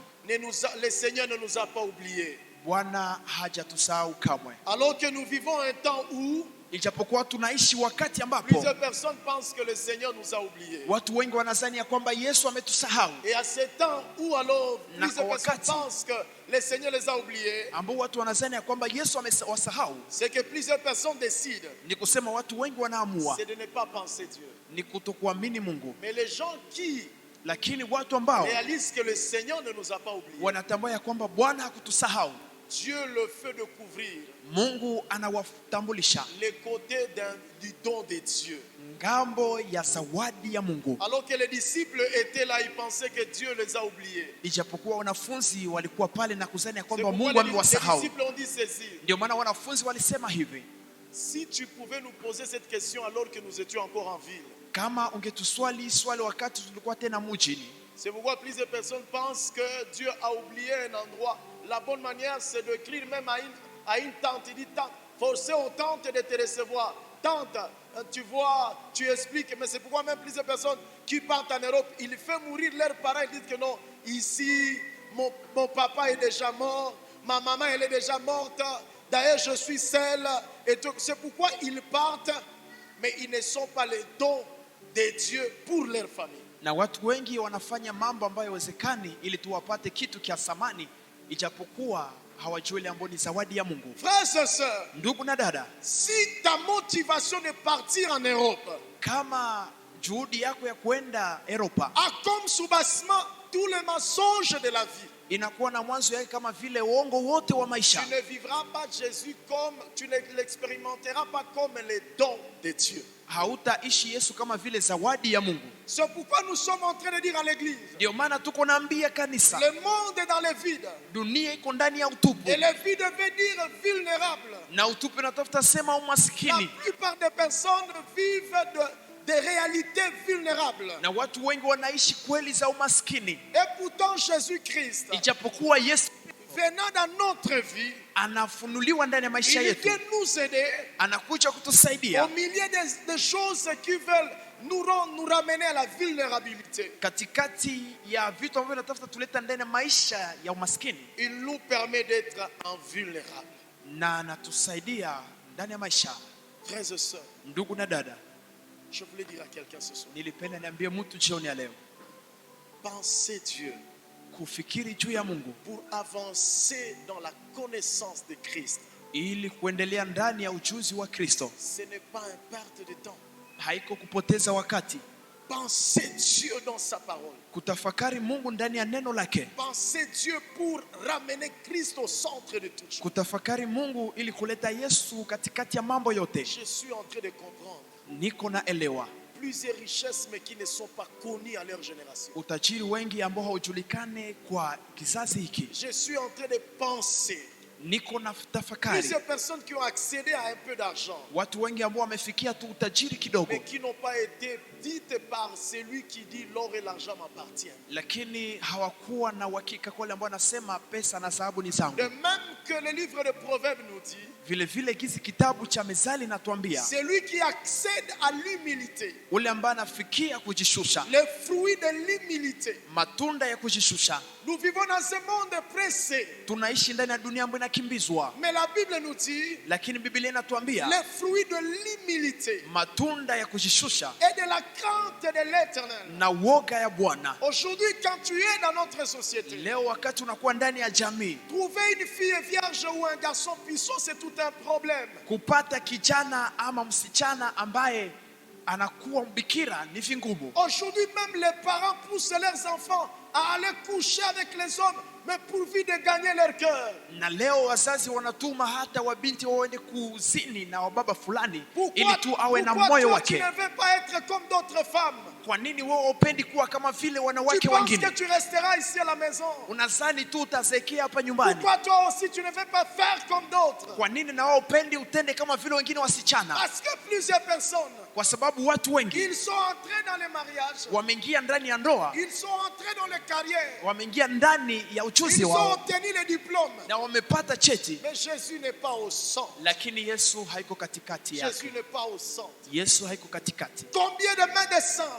le Seigneur ne nous a pas oubliés. Bwana hajatusahau kamwe. Alors que nous vivons un temps où Ijapokuwa tunaishi wakati ambapo plusieurs personnes pensent que le Seigneur nous a oubliés. watu wengi wanadhani ya kwamba Yesu ametusahau, Et à ce temps où alors Na plusieurs kwa personnes wakati pensent que le Seigneur les a oubliés, ambao watu wanadhani ya kwamba Yesu amewasahau, c'est que plusieurs personnes décident, ni kusema watu wengi wanaamua c'est de ne pas penser Dieu. ni kutokuamini Mungu. Mais les gens qui Lakini watu ambao réalisent que le Seigneur ne nous a pas oubliés, wanatambua ya kwamba Bwana hakutusahau, Dieu le fait découvrir Mungu anawatambulisha les côtés du don de Dieu. ngambo ya zawadi ya Mungu. Alors que les disciples étaient là, ils pensaient que Dieu les a oubliés. Ijapokuwa wanafunzi walikuwa pale na kuzani ya C'est kwamba pourquoi Mungu les amewasahau, disciples ont dit ceci. ndio maana wanafunzi walisema hivi: Si tu pouvais nous poser cette question alors que nous étions encore en ville. kama ungetuswali swali wakati tulikuwa tena mjini. C'est pourquoi plusieurs personnes pensent que Dieu a oublié un endroit. La bonne manière, c'est d'écrire même à une tante. Il dit, tante, forcez aux tantes de te recevoir. Tante, tu vois, tu expliques. Mais c'est pourquoi même plusieurs personnes qui partent en Europe, ils font mourir leurs parents. Ils disent que non, ici, mon papa est déjà mort. Ma maman, elle est déjà morte. D'ailleurs, je suis seule. Et c'est pourquoi ils partent. Mais ils ne sont pas les dons de Dieu pour leur famille. Na watu wengi wanafanya mambo ambayo haiwezekani ili tuwapate kitu kia samani, ijapokuwa hawajui ile ambayo ni zawadi ya Mungu. Frères et sœurs, Ndugu na dada, si ta motivation de partir en Europe kama juhudi yako ya kwenda Europa a comme soubassement tous les mensonges de la vie, inakuwa na mwanzo yake kama vile uongo wote wa maisha, tu ne vivras pas Jésus comme, tu ne l'expérimenteras pas comme les dons de Dieu. hautaishi Yesu kama vile zawadi ya Mungu. C'est pourquoi nous sommes en train de dire à l'église, Ndio maana tuko naambia kanisa, le monde est dans le vide. dunia iko ndani ya utupu, Et le vide veut dire vulnérable. na utupu natafuta sema La umaskini, plupart des personnes vivent des réalités vulnérables. na watu wengi wanaishi kweli za umaskini. Et pourtant Jésus-Christ, Ijapokuwa Yesu venant dans notre vie, anafunuliwa ndani ya maisha il yetu, vient nous aider anakuja au kutusaidia milieu des choses qui veulent nous ramener à la vulnérabilité. katikati ya vitu ambavyo natafuta tuleta ndani ya maisha ya umaskini, Il nous permet d'être invulnérables. na anatusaidia ndani ya maisha. Frères et sœurs, Ndugu na dada, je voulais dire à quelqu'un ce soir, nilipenda niambie mtu jioni ya leo, pensez Dieu kufikiri juu ya Mungu pour avancer dans la connaissance de Christ. ili kuendelea ndani ya ujuzi wa Kristo. Ce n'est pas une perte de temps. Haiko kupoteza wakati. Pensez Dieu dans sa parole. Kutafakari Mungu ndani ya neno lake. Pensez Dieu pour ramener Christ au centre de tout. Kutafakari Mungu ili kuleta Yesu katikati ya mambo yote. Je suis en train de comprendre. Niko na elewa Plusieurs richesses mais qui ne sont pas connues à leur génération. utajiri wengi ambao haujulikane kwa kizazi hiki. Je suis en train de penser. Niko na tafakari Plusieurs personnes qui ont accédé à un peu d'argent, watu wengi ambao wamefikia tu utajiri kidogo, mais qui n'ont pas été dites par celui qui dit l'or et l'argent m'appartiennent. lakini hawakuwa na uhakika kwa wale ambao wanasema pesa na dhahabu ni zangu. De même que le livre de Proverbes nous dit, Vile vile gizi kitabu cha Mezali natuambia celui qui accède à l'humilité, ule ambaye anafikia kujishusha, le fruit de l'humilité. matunda ya kujishusha. Nous vivons dans ce monde pressé. Tunaishi ndani ya dunia ambayo wanakimbizwa. Mais la Bible nous dit Lakini Biblia inatuambia les fruits de l'humilité matunda ya kujishusha et de la crainte de l'Éternel. na woga ya Bwana. Aujourd'hui, quand tu es dans notre société, Leo wakati unakuwa ndani ya jamii, trouver une fille vierge ou un garçon puissant, c'est tout un problème. kupata kijana ama msichana ambaye anakuwa mbikira ni vingumu. Aujourd'hui, même les parents poussent leurs enfants à aller coucher avec les hommes, mais pourvu de gagner leur cœur. Na leo wazazi wanatuma hata wabinti waende kuzini na wababa fulani ili tu awe na Pourquoi moyo toi, tu wake. ne veux pas être comme d'autres femmes? Kwa nini wewe upendi kuwa kama vile Tu wanawake penses wengine? que tu resteras ici à la maison? Unazani tu utazekia hapa nyumbani? Pourquoi toi aussi tu ne veux pas faire comme d'autres? Kwa nini na wewe upendi utende kama vile wengine wasichana? Parce que plusieurs personnes, Kwa sababu watu wengi ils sont entrés dans les mariages, wameingia ndani ya ndoa, ils sont entrés dans les carrières, wameingia ndani ya uchuzi ils ont wao obtenu les diplômes. na wamepata cheti, Mais Jésus n'est pas au centre. lakini Yesu haiko katikati yake. Jésus n'est pas au centre. Yesu haiko katikati. Combien de médecins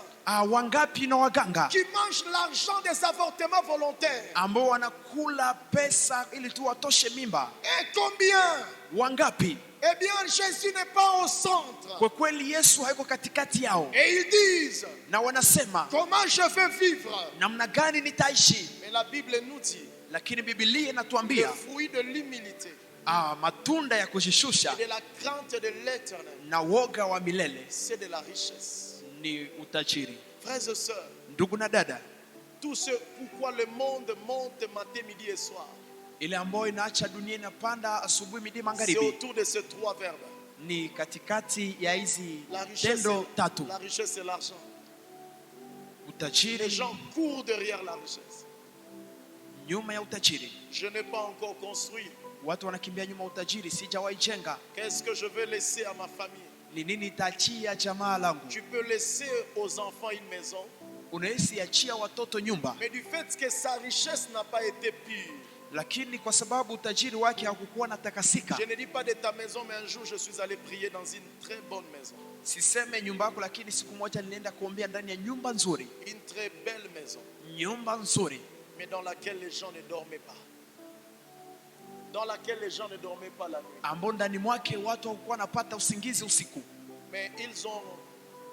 Wangapi na waganga qui mangent l'argent des avortements volontaires? ambao wanakula pesa ili tu watoshe mimba? Et combien? Wangapi? Eh bien, Jésus n'est pas au centre. Kwa kweli Yesu haiko katikati yao, Et ils disent, na wanasema comment je vais vivre? namna gani nitaishi? Mais la Bible nous dit, Lakini Biblia le inatuambia fruit de l'humilité matunda ya kujishusha et de la crainte de l'Éternel, na woga wa milele c'est de la richesse. ni utajiri. Frères et sœurs, Ndugu na dada, tout ce pourquoi le monde monte matin, midi et soir, ile ambayo inaacha dunia inapanda asubuhi, midi, c'est magharibi, autour de ces trois verbes. ni katikati ya hizi La richesse, tendo tatu: la richesse et l'argent. Les utajiri, gens courent derrière la richesse. nyuma ya utajiri. Je n'ai pas encore construit. Watu wanakimbia nyuma ya utajiri. Sijawahi jenga, Qu'est-ce que je vais laisser à ma famille? ni nini nitaachia jamaa langu? Tu peux laisser aux enfants une maison, Unaweza achia watoto nyumba, mais du fait que sa richesse n'a pas été pure. lakini kwa sababu utajiri wake haukuwa na takasika. Je ne dis pas de ta maison, mais un jour je suis allé prier dans une très bonne maison. Siseme nyumba yako, lakini siku moja nilienda kuombea ndani ya nyumba nzuri, Une très belle maison, nyumba nzuri, mais dans laquelle les gens ne dormaient pas. Dans laquelle les gens ne dormaient pas la nuit. ambao ndani mwake watu hawakuwa wanapata usingizi usiku, Mais ils ont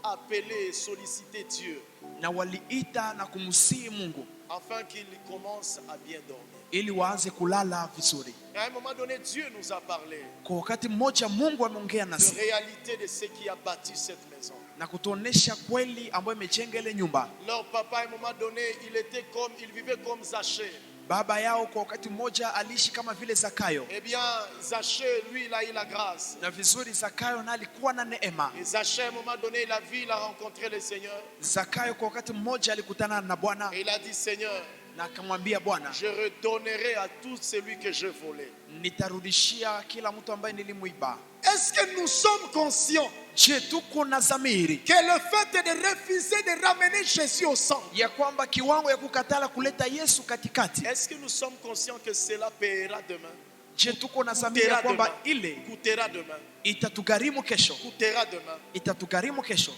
appelé et sollicité Dieu na waliita na kumsihi Mungu afin qu'il commence à bien dormir. ili waanze kulala vizuri. Et à un moment donné, Dieu nous a parlé Kwa wakati mmoja Mungu ameongea de nasi réalité de ce qui a bâti cette maison. na kutuonesha kweli ambayo imejenga ile nyumba. Leur papa, à un moment donné, il vivait comme Zachée. Baba yao kwa wakati mmoja aliishi kama vile Zakayo, Eh bien, Zachée, lui, il a eu la grâce. na vizuri Zakayo na alikuwa na neema. Et Zachée, à un moment donné, il a rencontré le Seigneur. Zakayo kwa wakati mmoja alikutana na Bwana Et il a dit, Seigneur, na akamwambia Bwana, je redonnerai à tout celui que je volais. nitarudishia kila mtu ambaye nilimuiba. Est-ce que nous sommes conscients Je, tuko na dhamiri que le fait de refuser de ramener Jésus au centre, ya kwamba kiwango ya kukatala kuleta Yesu katikati? est-ce que nous sommes conscients que cela paiera demain? Je, tuko na dhamiri ya kwamba ile Coûtera demain. itatugharimu kesho, Coûtera demain. itatugharimu kesho?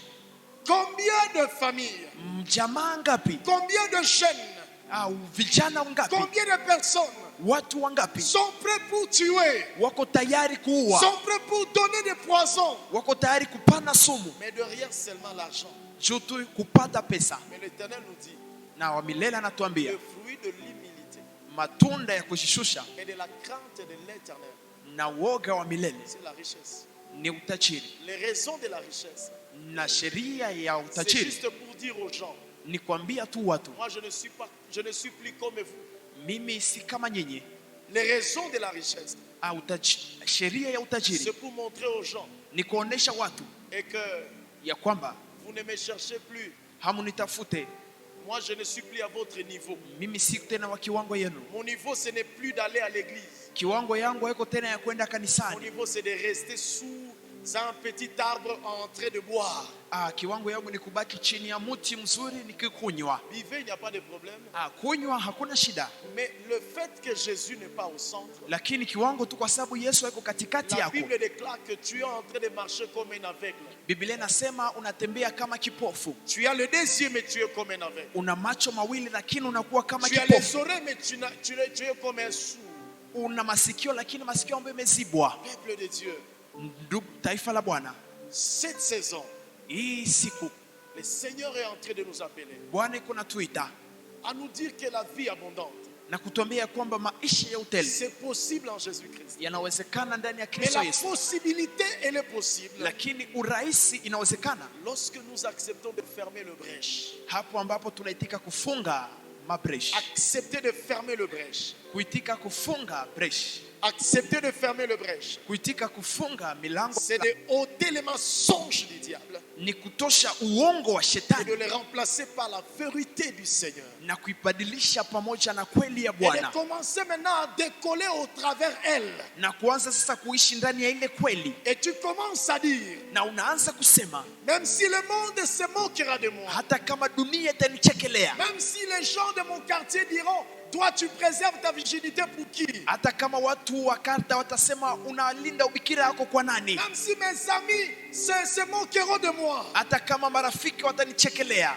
Combien de familles, Jamaa ngapi combien de jeunes, au vijana wangapi, combien de personnes watu wangapi sont prêts pour tuer, wako tayari kuua, sont prêts pour donner des poisons, wako tayari kupana sumu mais derrière seulement l'argent. juu tu kupata pesa? Mais l'Éternel nous dit, Na wa milele anatuambia le fruit de l'humilité matunda ya kujishusha et de la crainte de l'Éternel, na woga wa milele c'est la richesse. ni utajiri. Les raisons de la richesse, Na sheria ya c'est utajiri juste pour dire aux gens, ni kuambia tu watu, moi je ne suis plus comme vous. mimi si kama nyinyi. Les raisons de la richesse, Sheria ya c'est utajiri pour montrer aux gens ni kuonesha watu et que ya kwamba vous ne me cherchez plus. hamunitafute Moi je ne suis plus à votre niveau. mimi, si tena wa kiwango yenu. Mon niveau ce n'est plus d'aller à l'église. Kiwango yangu haiko tena ya kwenda Mon kanisani. niveau c'est de rester sous un petit arbre en train de boire. Kiwango yangu ni kubaki chini ya mti mzuri nikikunywa. Vivez, il n'y a pas de problème. Kunywa hakuna shida, Mais le fait que Jésus n'est pas au centre, lakini kiwango tu kwa sababu Yesu haiko katikati la yako. Bible déclare que tu es en train de marcher comme un aveugle. Biblia inasema unatembea kama kipofu. Tu as le deux yeux mais tu es comme un aveugle. Una macho mawili lakini unakuwa kama Tu as les kipofu. oreilles mais tu es comme un sourd. una masikio lakini masikio ambayo yamezibwa. Peuple de Dieu, Ndugu taifa la Bwana, cette saison, hii siku le Seigneur est en train de nous appeler Bwana iko natuita à nous dire que la vie abondante, na kutuambia kwamba maisha ya utele c'est possible en Jésus-Christ. yanawezekana ndani ya Mais Kristo la Yesu, possibilité, elle est possible lakini urahisi inawezekana lorsque nous acceptons de fermer le brèche. hapo ambapo tunaitika kufunga mabreshi, Accepter de fermer le brèche. kuitika kufunga breshi, Accepter de fermer le brèche. kuitika kufunga milango, C'est de ôter les mensonges du diable ni kutosha uongo wa et shetani de les remplacer par la vérité du Seigneur. na kuibadilisha pamoja na kweli ya Et de Bwana, commencer maintenant à décoller au travers elle. na kuanza sasa kuishi ndani ya ile kweli, Et tu commences à dire, na unaanza kusema même si le monde se moquera de moi, hata kama dunia itanichekelea, même si les gens de mon quartier diront, toi tu préserves ta virginité pour qui? hata kama watu wa karta watasema unalinda ubikira yako kwa nani, Même si mes amis se moqueront de moi, hata kama marafiki watanichekelea,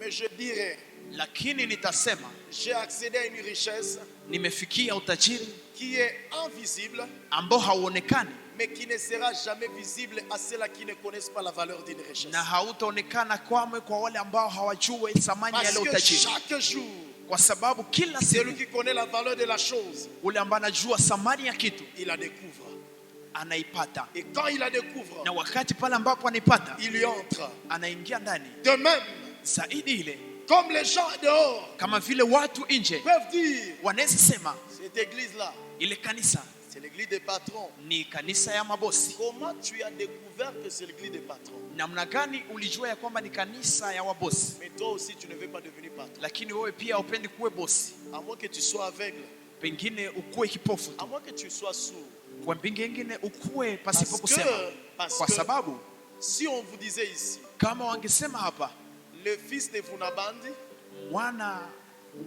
mais je dirai, lakini nitasema j'ai accédé à une richesse nimefikia utajiri qui est invisible, ambao hauonekani mais qui ne sera jamais visible à ceux-là qui ne connaissent pas la valeur d'une richesse. na hautaonekana kwame kwa wale ambao hawajue thamani ya Parce ile que utajiri, chaque jour, kwa sababu kila celui siku qui connaît la valeur de la chose, ule ambaye anajua thamani ya kitu il la découvre. anaipata, Et quand il la découvre, na wakati pale ambapo anaipata il y entre. anaingia ndani. De même, Zaidi ile, comme les gens dehors kama vile watu nje peuvent dire, wanaweza sema cette église-là, ile kanisa c'est l'église des patrons. ni kanisa ya mabosi. Comment tu as découvert que c'est l'église des patrons? Namna gani ulijua ya kwamba ni kanisa ya wabosi, Mais toi aussi, tu ne veux pas devenir patron. lakini wewe pia upendi kuwe bosi? À moins que tu sois aveugle, Pengine ukuwe kipofu à tu, moins que tu sois sourd. kwa pengine ukuwe pasipo kusema, Parce kwa que sababu si on vous disait ici, kama wangesema hapa le fils de Funabandi, mwana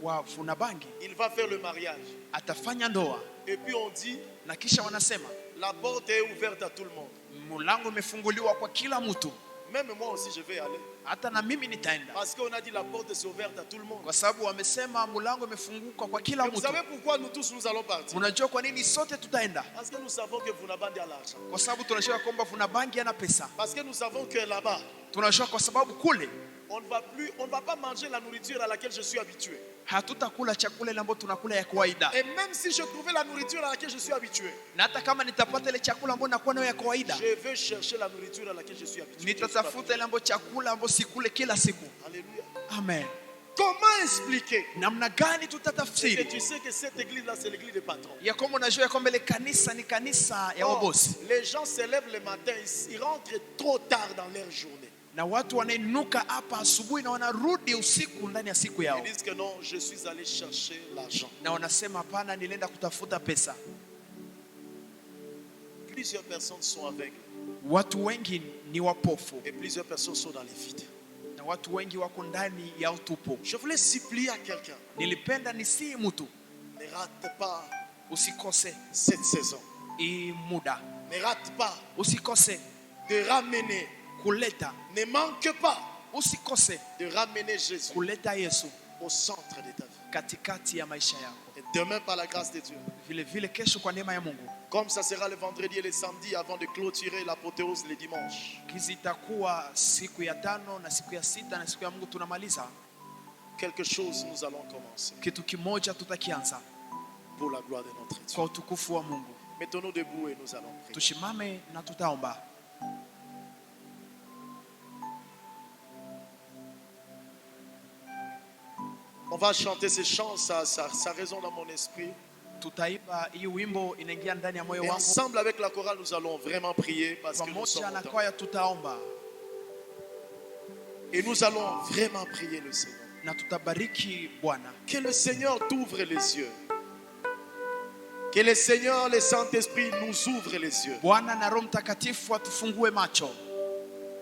wa Funabangi il va faire le mariage. atafanya ndoa, Et puis on dit, na kisha wanasema la porte est ouverte à tout le monde. mlango umefunguliwa kwa kila mtu, Même moi aussi, je vais aller. hata na mimi nitaenda, Parce qu'on a dit la porte est ouverte à tout le monde. kwa sababu wamesema mlango umefunguka kwa kila Et vous mtu. savez pourquoi nous tous nous allons partir? Unajua kwa nini sote tutaenda? Parce que nous savons que Funabandi a l'argent. Kwa sababu tunajua kwamba Funabangi ana pesa. Parce que nous savons que là-bas, Tunajua kwa sababu kule on ne va pas manger la nourriture à laquelle je suis habitué. hatutakula chakula ile ambayo tunakula ya kawaida, Et même si je trouvais la nourriture à laquelle je suis habitué, na hata kama nitapata ile chakula ambayo nakuwa nayo ya kawaida, je vais chercher la nourriture à laquelle je suis habitué. nitatafuta ile ambayo chakula ambayo sikule kila siku. Alléluia. Amen. Comment expliquer Namna gani que tutatafsiri tu sais que cette église-là, c'est l'église des patrons? ya kwamba unajua ya kwamba ile kanisa ni kanisa ya wabosi, Les gens se lèvent le matin, ils rentrent trop tard dans leur journée. na watu wanainuka hapa asubuhi na wanarudi usiku ndani ya siku yao, Ils disent que non, je suis allé chercher l'argent. na wanasema hapana, nilienda kutafuta pesa. Plusieurs personnes sont aveugles Watu wengi ni wapofu et plusieurs personnes sont dans les vides. na watu wengi wako ndani ya utupu. Je voulais supplier à quelqu'un, Nilipenda nisii mtu ne rate pas usikose cette saison. hii muda, Ne rate pas usikose de ramener, kuleta, ne manque pas usikose de ramener Jésus kuleta Yesu au centre de ta vie. katikati ya maisha yako. Et demain, par la grâce de Dieu, Vile vile kesho kwa neema ya Mungu, comme ça sera le vendredi et le samedi avant de clôturer l'apothéose le dimanche, kizi itakuwa siku ya 5 na siku ya 6 na siku ya Mungu tunamaliza, quelque chose nous allons commencer kitu kimoja tutakianza pour la gloire de notre Dieu. kwa utukufu wa Mungu. Mettons-nous debout et nous allons prier. Tushimame na tutaomba. On va chanter ces chants, ça résonne dans mon esprit. Tutaiba hii wimbo, inaingia ndani ya moyo Et wangu. ensemble avec la chorale, nous allons vraiment prier parce que nous sommes Pamoja na au temps. kwaya tutaomba Et nous allons vraiment prier le Seigneur. na tutabariki Bwana. Que le Seigneur t'ouvre les yeux. Que le Seigneur, le Saint-Esprit, nous ouvre les yeux. Bwana na Roho Mtakatifu atufungue macho.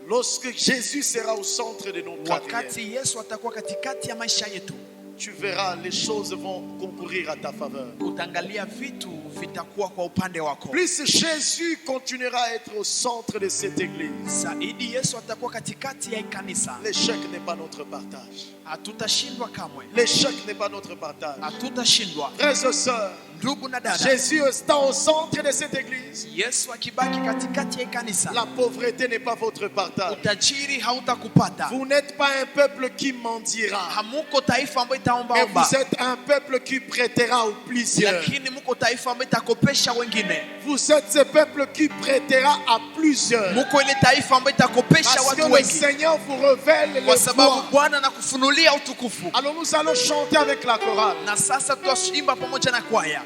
Lorsque Jésus sera au centre de nos carrières, Wakati Yesu atakuwa katikati ya maisha yetu, tu verras, les choses vont concourir à ta faveur. utaangalia vitu vitakuwa kwa upande wako. Plus Jésus continuera à être au centre de cette église, Zaidi Yesu atakuwa katikati ya hii kanisa, l'échec n'est pas notre partage. hatutashindwa kamwe, L'échec n'est pas notre partage. hatutashindwa. Frères et sœurs, Ndugu na dada, Jésus étant au centre de cette église, Yesu akibaki katikati ya kanisa, la pauvreté n'est pas votre partage. utajiri hautakupata. Vous n'êtes pas un peuple qui mendiera, Hamuko taifa ambayo mais itaombaomba, vous êtes un peuple qui prêtera aux plusieurs. lakini muko taifa ambayo itakopesha wengine. Vous êtes ce peuple qui prêtera à plusieurs. Muko ile taifa ambayo itakopesha Parce que watu le wengi, Seigneur vous révèle kwa le sababu pouvoir. Bwana anakufunulia utukufu. Alors nous allons chanter avec la chorale. Na sasa tutaimba pamoja na kwaya.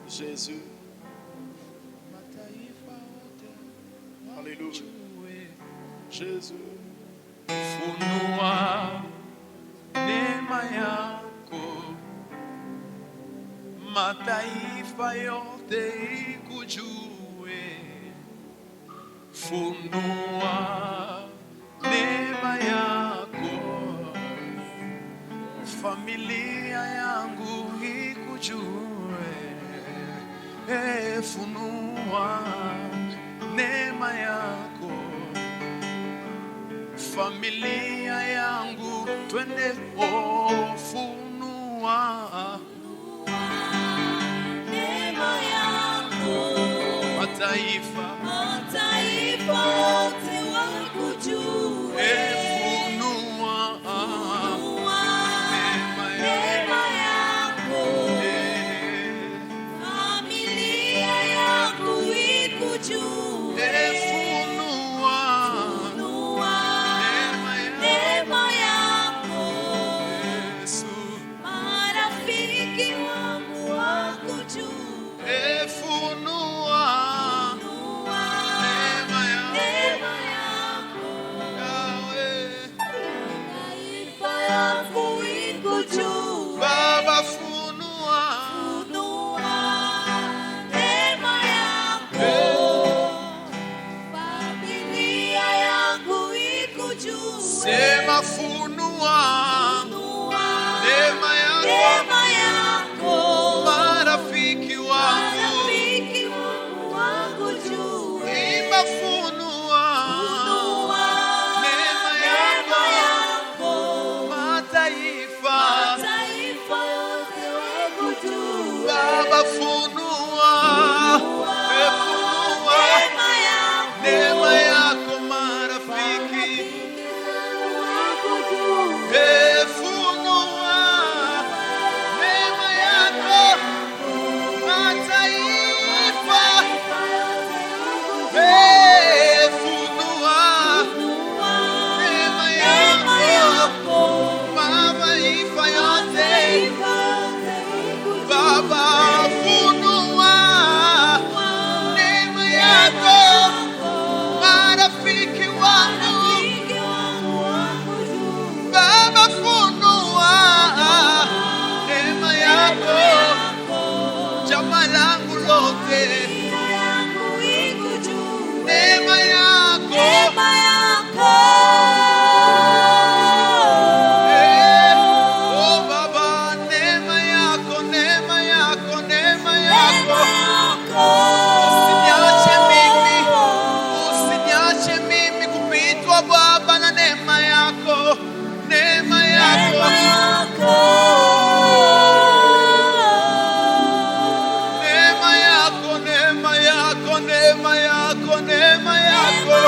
Jésus. Alléluia. Jésus. Funua neema yako, mataifa yote ikujue. Funua neema yako, familia yangu ikujue. Funua neema yako, familia yangu, twende funua Neema yako, mataifa, mataifa yote wakujue. funua Funua neema neema yako, familia yangu ikujue. funua Funua neema neema yako, Yesu, marafiki wangu wakujue. funua Funua neema neema yako, Yahweh. taifa yangu ikujue. Baba, funua Funua neema yako, familia yangu ikujue. sema funua Funua neema yako, neema yako, marafiki wangu, marafiki wangu wakujue. imba funua Funua neema neema yako, yako, mataifa, mataifa yote wakujue. Baba funua, funua Neema yako, neema yako, marafiki, wakujue. funua neema yako, mataifa, funua neema yako, mataifa yote, Baba funua neema yako, marafiki wangu, Baba funua neema yako, jamaa langu lote, neema yako, oh Baba, neema yako, neema yako, neema yako, usiniache mimi kupitwa Baba na neema yako, neema yako, neema yako, neema yako, neema yako, neema yako,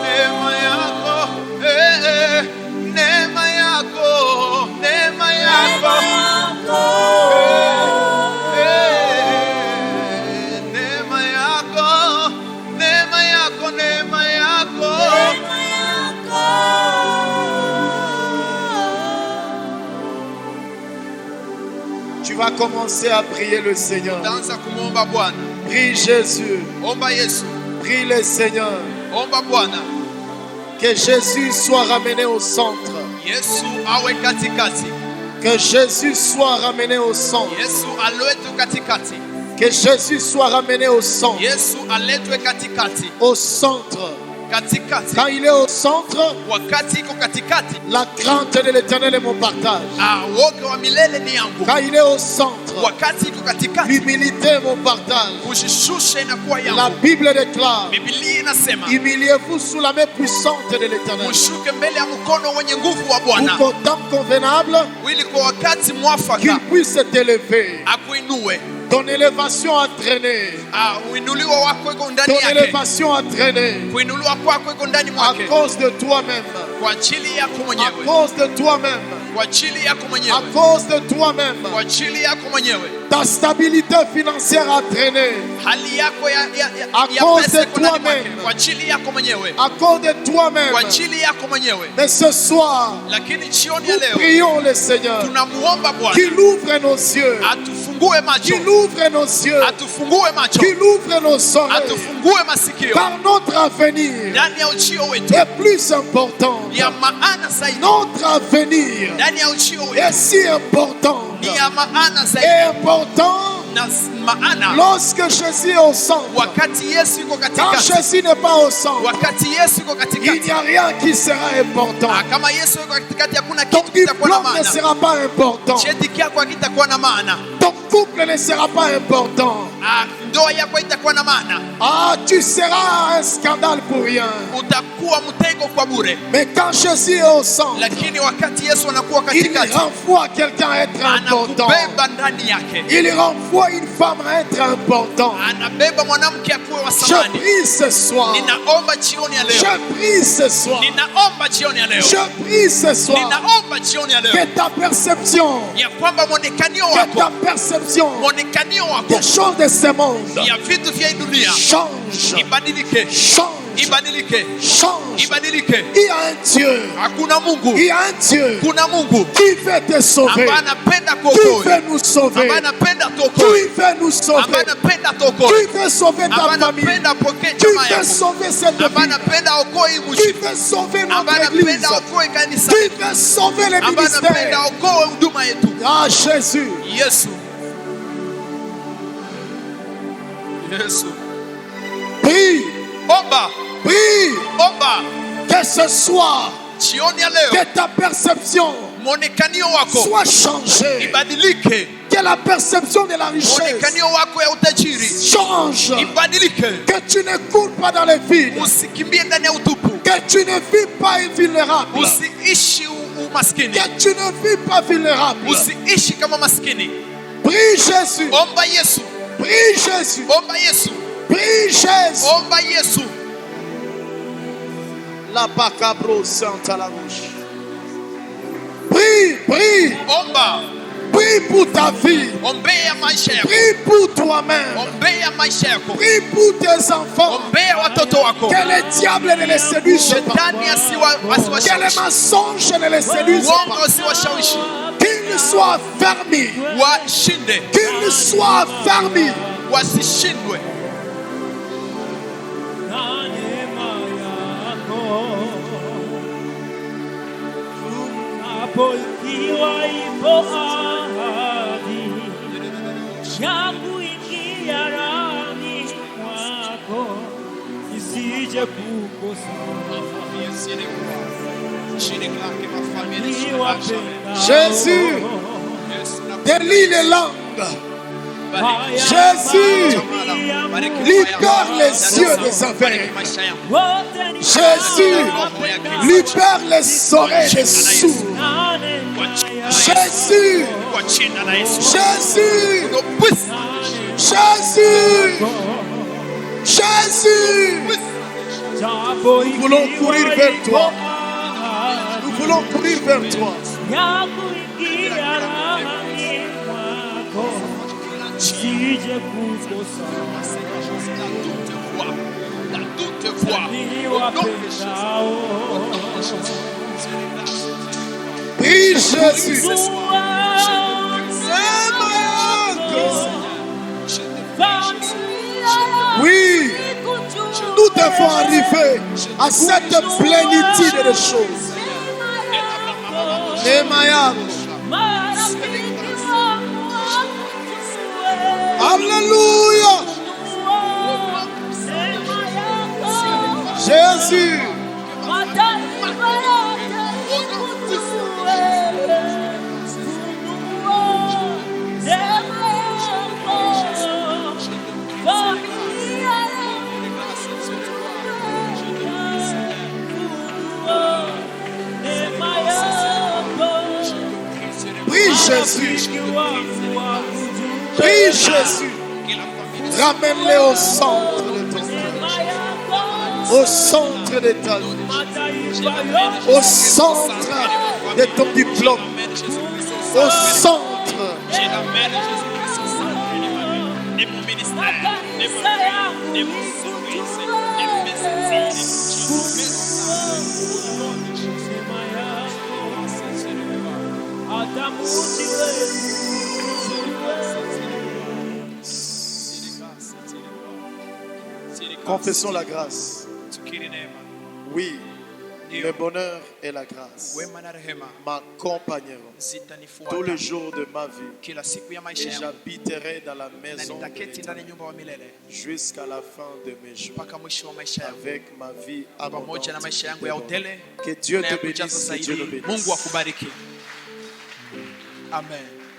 neema yako, neema yako, neema yako, neema yako, neema yako, neema yako. Tu vas commencer à prier le Seigneur. Utaanza kumwomba Bwana. Prie Jésus. Omba Yesu, Prie le Seigneur. omba Bwana. Que Jésus soit ramené au centre. Yesu awe katikati. Que Jésus soit ramené au centre. Yesu aletwe katikati. Que Jésus soit ramené au centre. Yesu aletwe katikati. Au centre. katikati, Quand il est au centre, wakati iko katikati, la crainte de l'éternel est mon partage. woga wa milele ni yangu. Quand il est au centre, Wakati iko katikati, l'humilité est mon partage. kujishusha inakuwa La yangu. Bible déclare, Biblia inasema humiliez-vous sous la main puissante de l'éternel. mushuke mbele ya mkono wenye nguvu wa Pour Bwana, qu'au temps convenable, ili kwa wakati qu'il mwafaka puisse t'élever. akuinue. Ton élévation a traîné. Uinuliwa wako iko ndani Ton yake, élévation a traîné. kuinuliwa kwako iko ndani À mwake, cause de toi-même. kwa ajili yako À mwenyewe, cause de toi-même. kwa ajili yako À mwenyewe, cause de toi-même. kwa ajili yako mwenyewe. Ta stabilité financière a traîné. Hali yako À ya cause pesa de iko ndani toi-même. mwake, kwa ajili yako mwenyewe, À cause de toi-même. kwa ajili yako mwenyewe. Mais ce soir, Lakini jioni ya nous leo prions le Seigneur. tunamuomba Bwana Qu'il ouvre nos yeux. atufungue macho, Qu'il ouvre nos yeux. atufungue macho, Qu'il ouvre nos oreilles. atufungue masikio. Car notre avenir Ndani ya ujio wetu est plus important. ya maana zaidi, Notre avenir ndani ya ujio est wetu si important. ni ya maana Et zaidi important na maana. lorsque Jésus est au centre. Wakati Yesu iko Quand katikati, Jésus n'est pas au centre, wakati Yesu iko il n'y katikati, a rien qui sera important. kama Yesu iko katikati, hakuna Ton kitu kitakuwa na diplôme ne maana. sera pas important. Cheti chako hakitakuwa na maana. Ton couple ne sera pas important. Ndoa yako itakuwa na maana. Ah, tu seras un scandale pour rien. Utakuwa mtego kwa bure. Mais quand Jésus est au centre, Lakini wakati Yesu anakuwa il katikati, renvoie quelqu'un à être important. anakubeba ndani yake, Il renvoie une femme à être important. anabeba mwanamke akuwe wa Je thamani. prie ce soir. Ninaomba jioni ya leo, Je prie ce soir. ninaomba jioni ya leo, Je prie ce soir. ninaomba jioni ya leo Que ta perception, ya kwamba mwonekano que ta wako, perception mwonekano wako des choses de ce monde ya vitu vya hii dunia change. ibadilike, Change. ibadilike, Change. ibadilike. Il y a un Dieu. Hakuna Mungu, Il y a un Dieu kuna Mungu qui veut te sauver. ambaye anapenda Qui kuokoa, veut nous sauver. ambaye anapenda Qui tuokoe, veut nous sauver. ambaye anapenda tuokoe, Qui veut sauver ta ambaye famille. anapenda apokee Qui jamaa veut yako, sauver cette ambaye vie. anapenda aokoe hii Qui mji, veut sauver ambaye notre église. anapenda aokoe kanisa, Qui veut sauver les ambaye anapenda ministères. aokoe huduma yetu. Ah, Jésus. Yesu, Yesu, Prie. omba, Prie. omba Que ce soir, jioni ya leo, que ta perception mwonekano wako soit changée. ibadilike, Que la perception de la richesse mwonekano wako ya utajiri change. ibadilike, Que tu ne cours pas dans les vides. usikimbie ndani ya utupu, Que tu ne vis pas vulnérable. usiishi umaskini, Que tu ne vis pas vulnérable. usiishi kama maskini. Prie Jésus. Omba Yesu, Prie Jésus. omba Yesu, Prie Jésus. omba Yesu. La bacabro santa la bouche. Prie, prie. Omba, Prie pour ta vie. ombea maisha yako, Prie pour toi-même. ombea maisha yako, Prie pour tes enfants. ombea watoto wako. Que le diable ne les séduise pas. Shetani Que les asiwashawishi, mensonges ne les séduisent uongo pas. asiwashawishi, Qu'ils soient fermés. washinde, Qu'ils soient fermés. wasishindwe. na neema yako hapo ikiwa ipo ahadi ya kuingia ndani mwako isije kukosa Jésus, délie les langues. Jésus, libère les yeux des aveugles. Jésus, libère les oreilles des sourds. Jésus, Jésus, Jésus, Jésus. Nous voulons courir vers toi. Nous voulons courir vers toi. Prie Jésus. Oui, nous devons arriver à cette plénitude de choses. Alléluia. Jésus. Jésus. mataifa yote ikujue. Funua neema yako, familia yangu. Funua neema yako. Prie Jésus. Prie Jésus. Ramène-les au centre de ton cœur. Au centre de ta vie. Au centre de ton diplôme. Au centre. de mon ministère, de mon service, de mes Confessons la grâce. Oui, le bonheur et la grâce m'accompagneront tous les jours de ma vie et j'habiterai dans la maison de l'Éternel jusqu'à la fin de mes jours avec ma vie abondante. Que Dieu te bénisse et Dieu nous bénisse. Amen.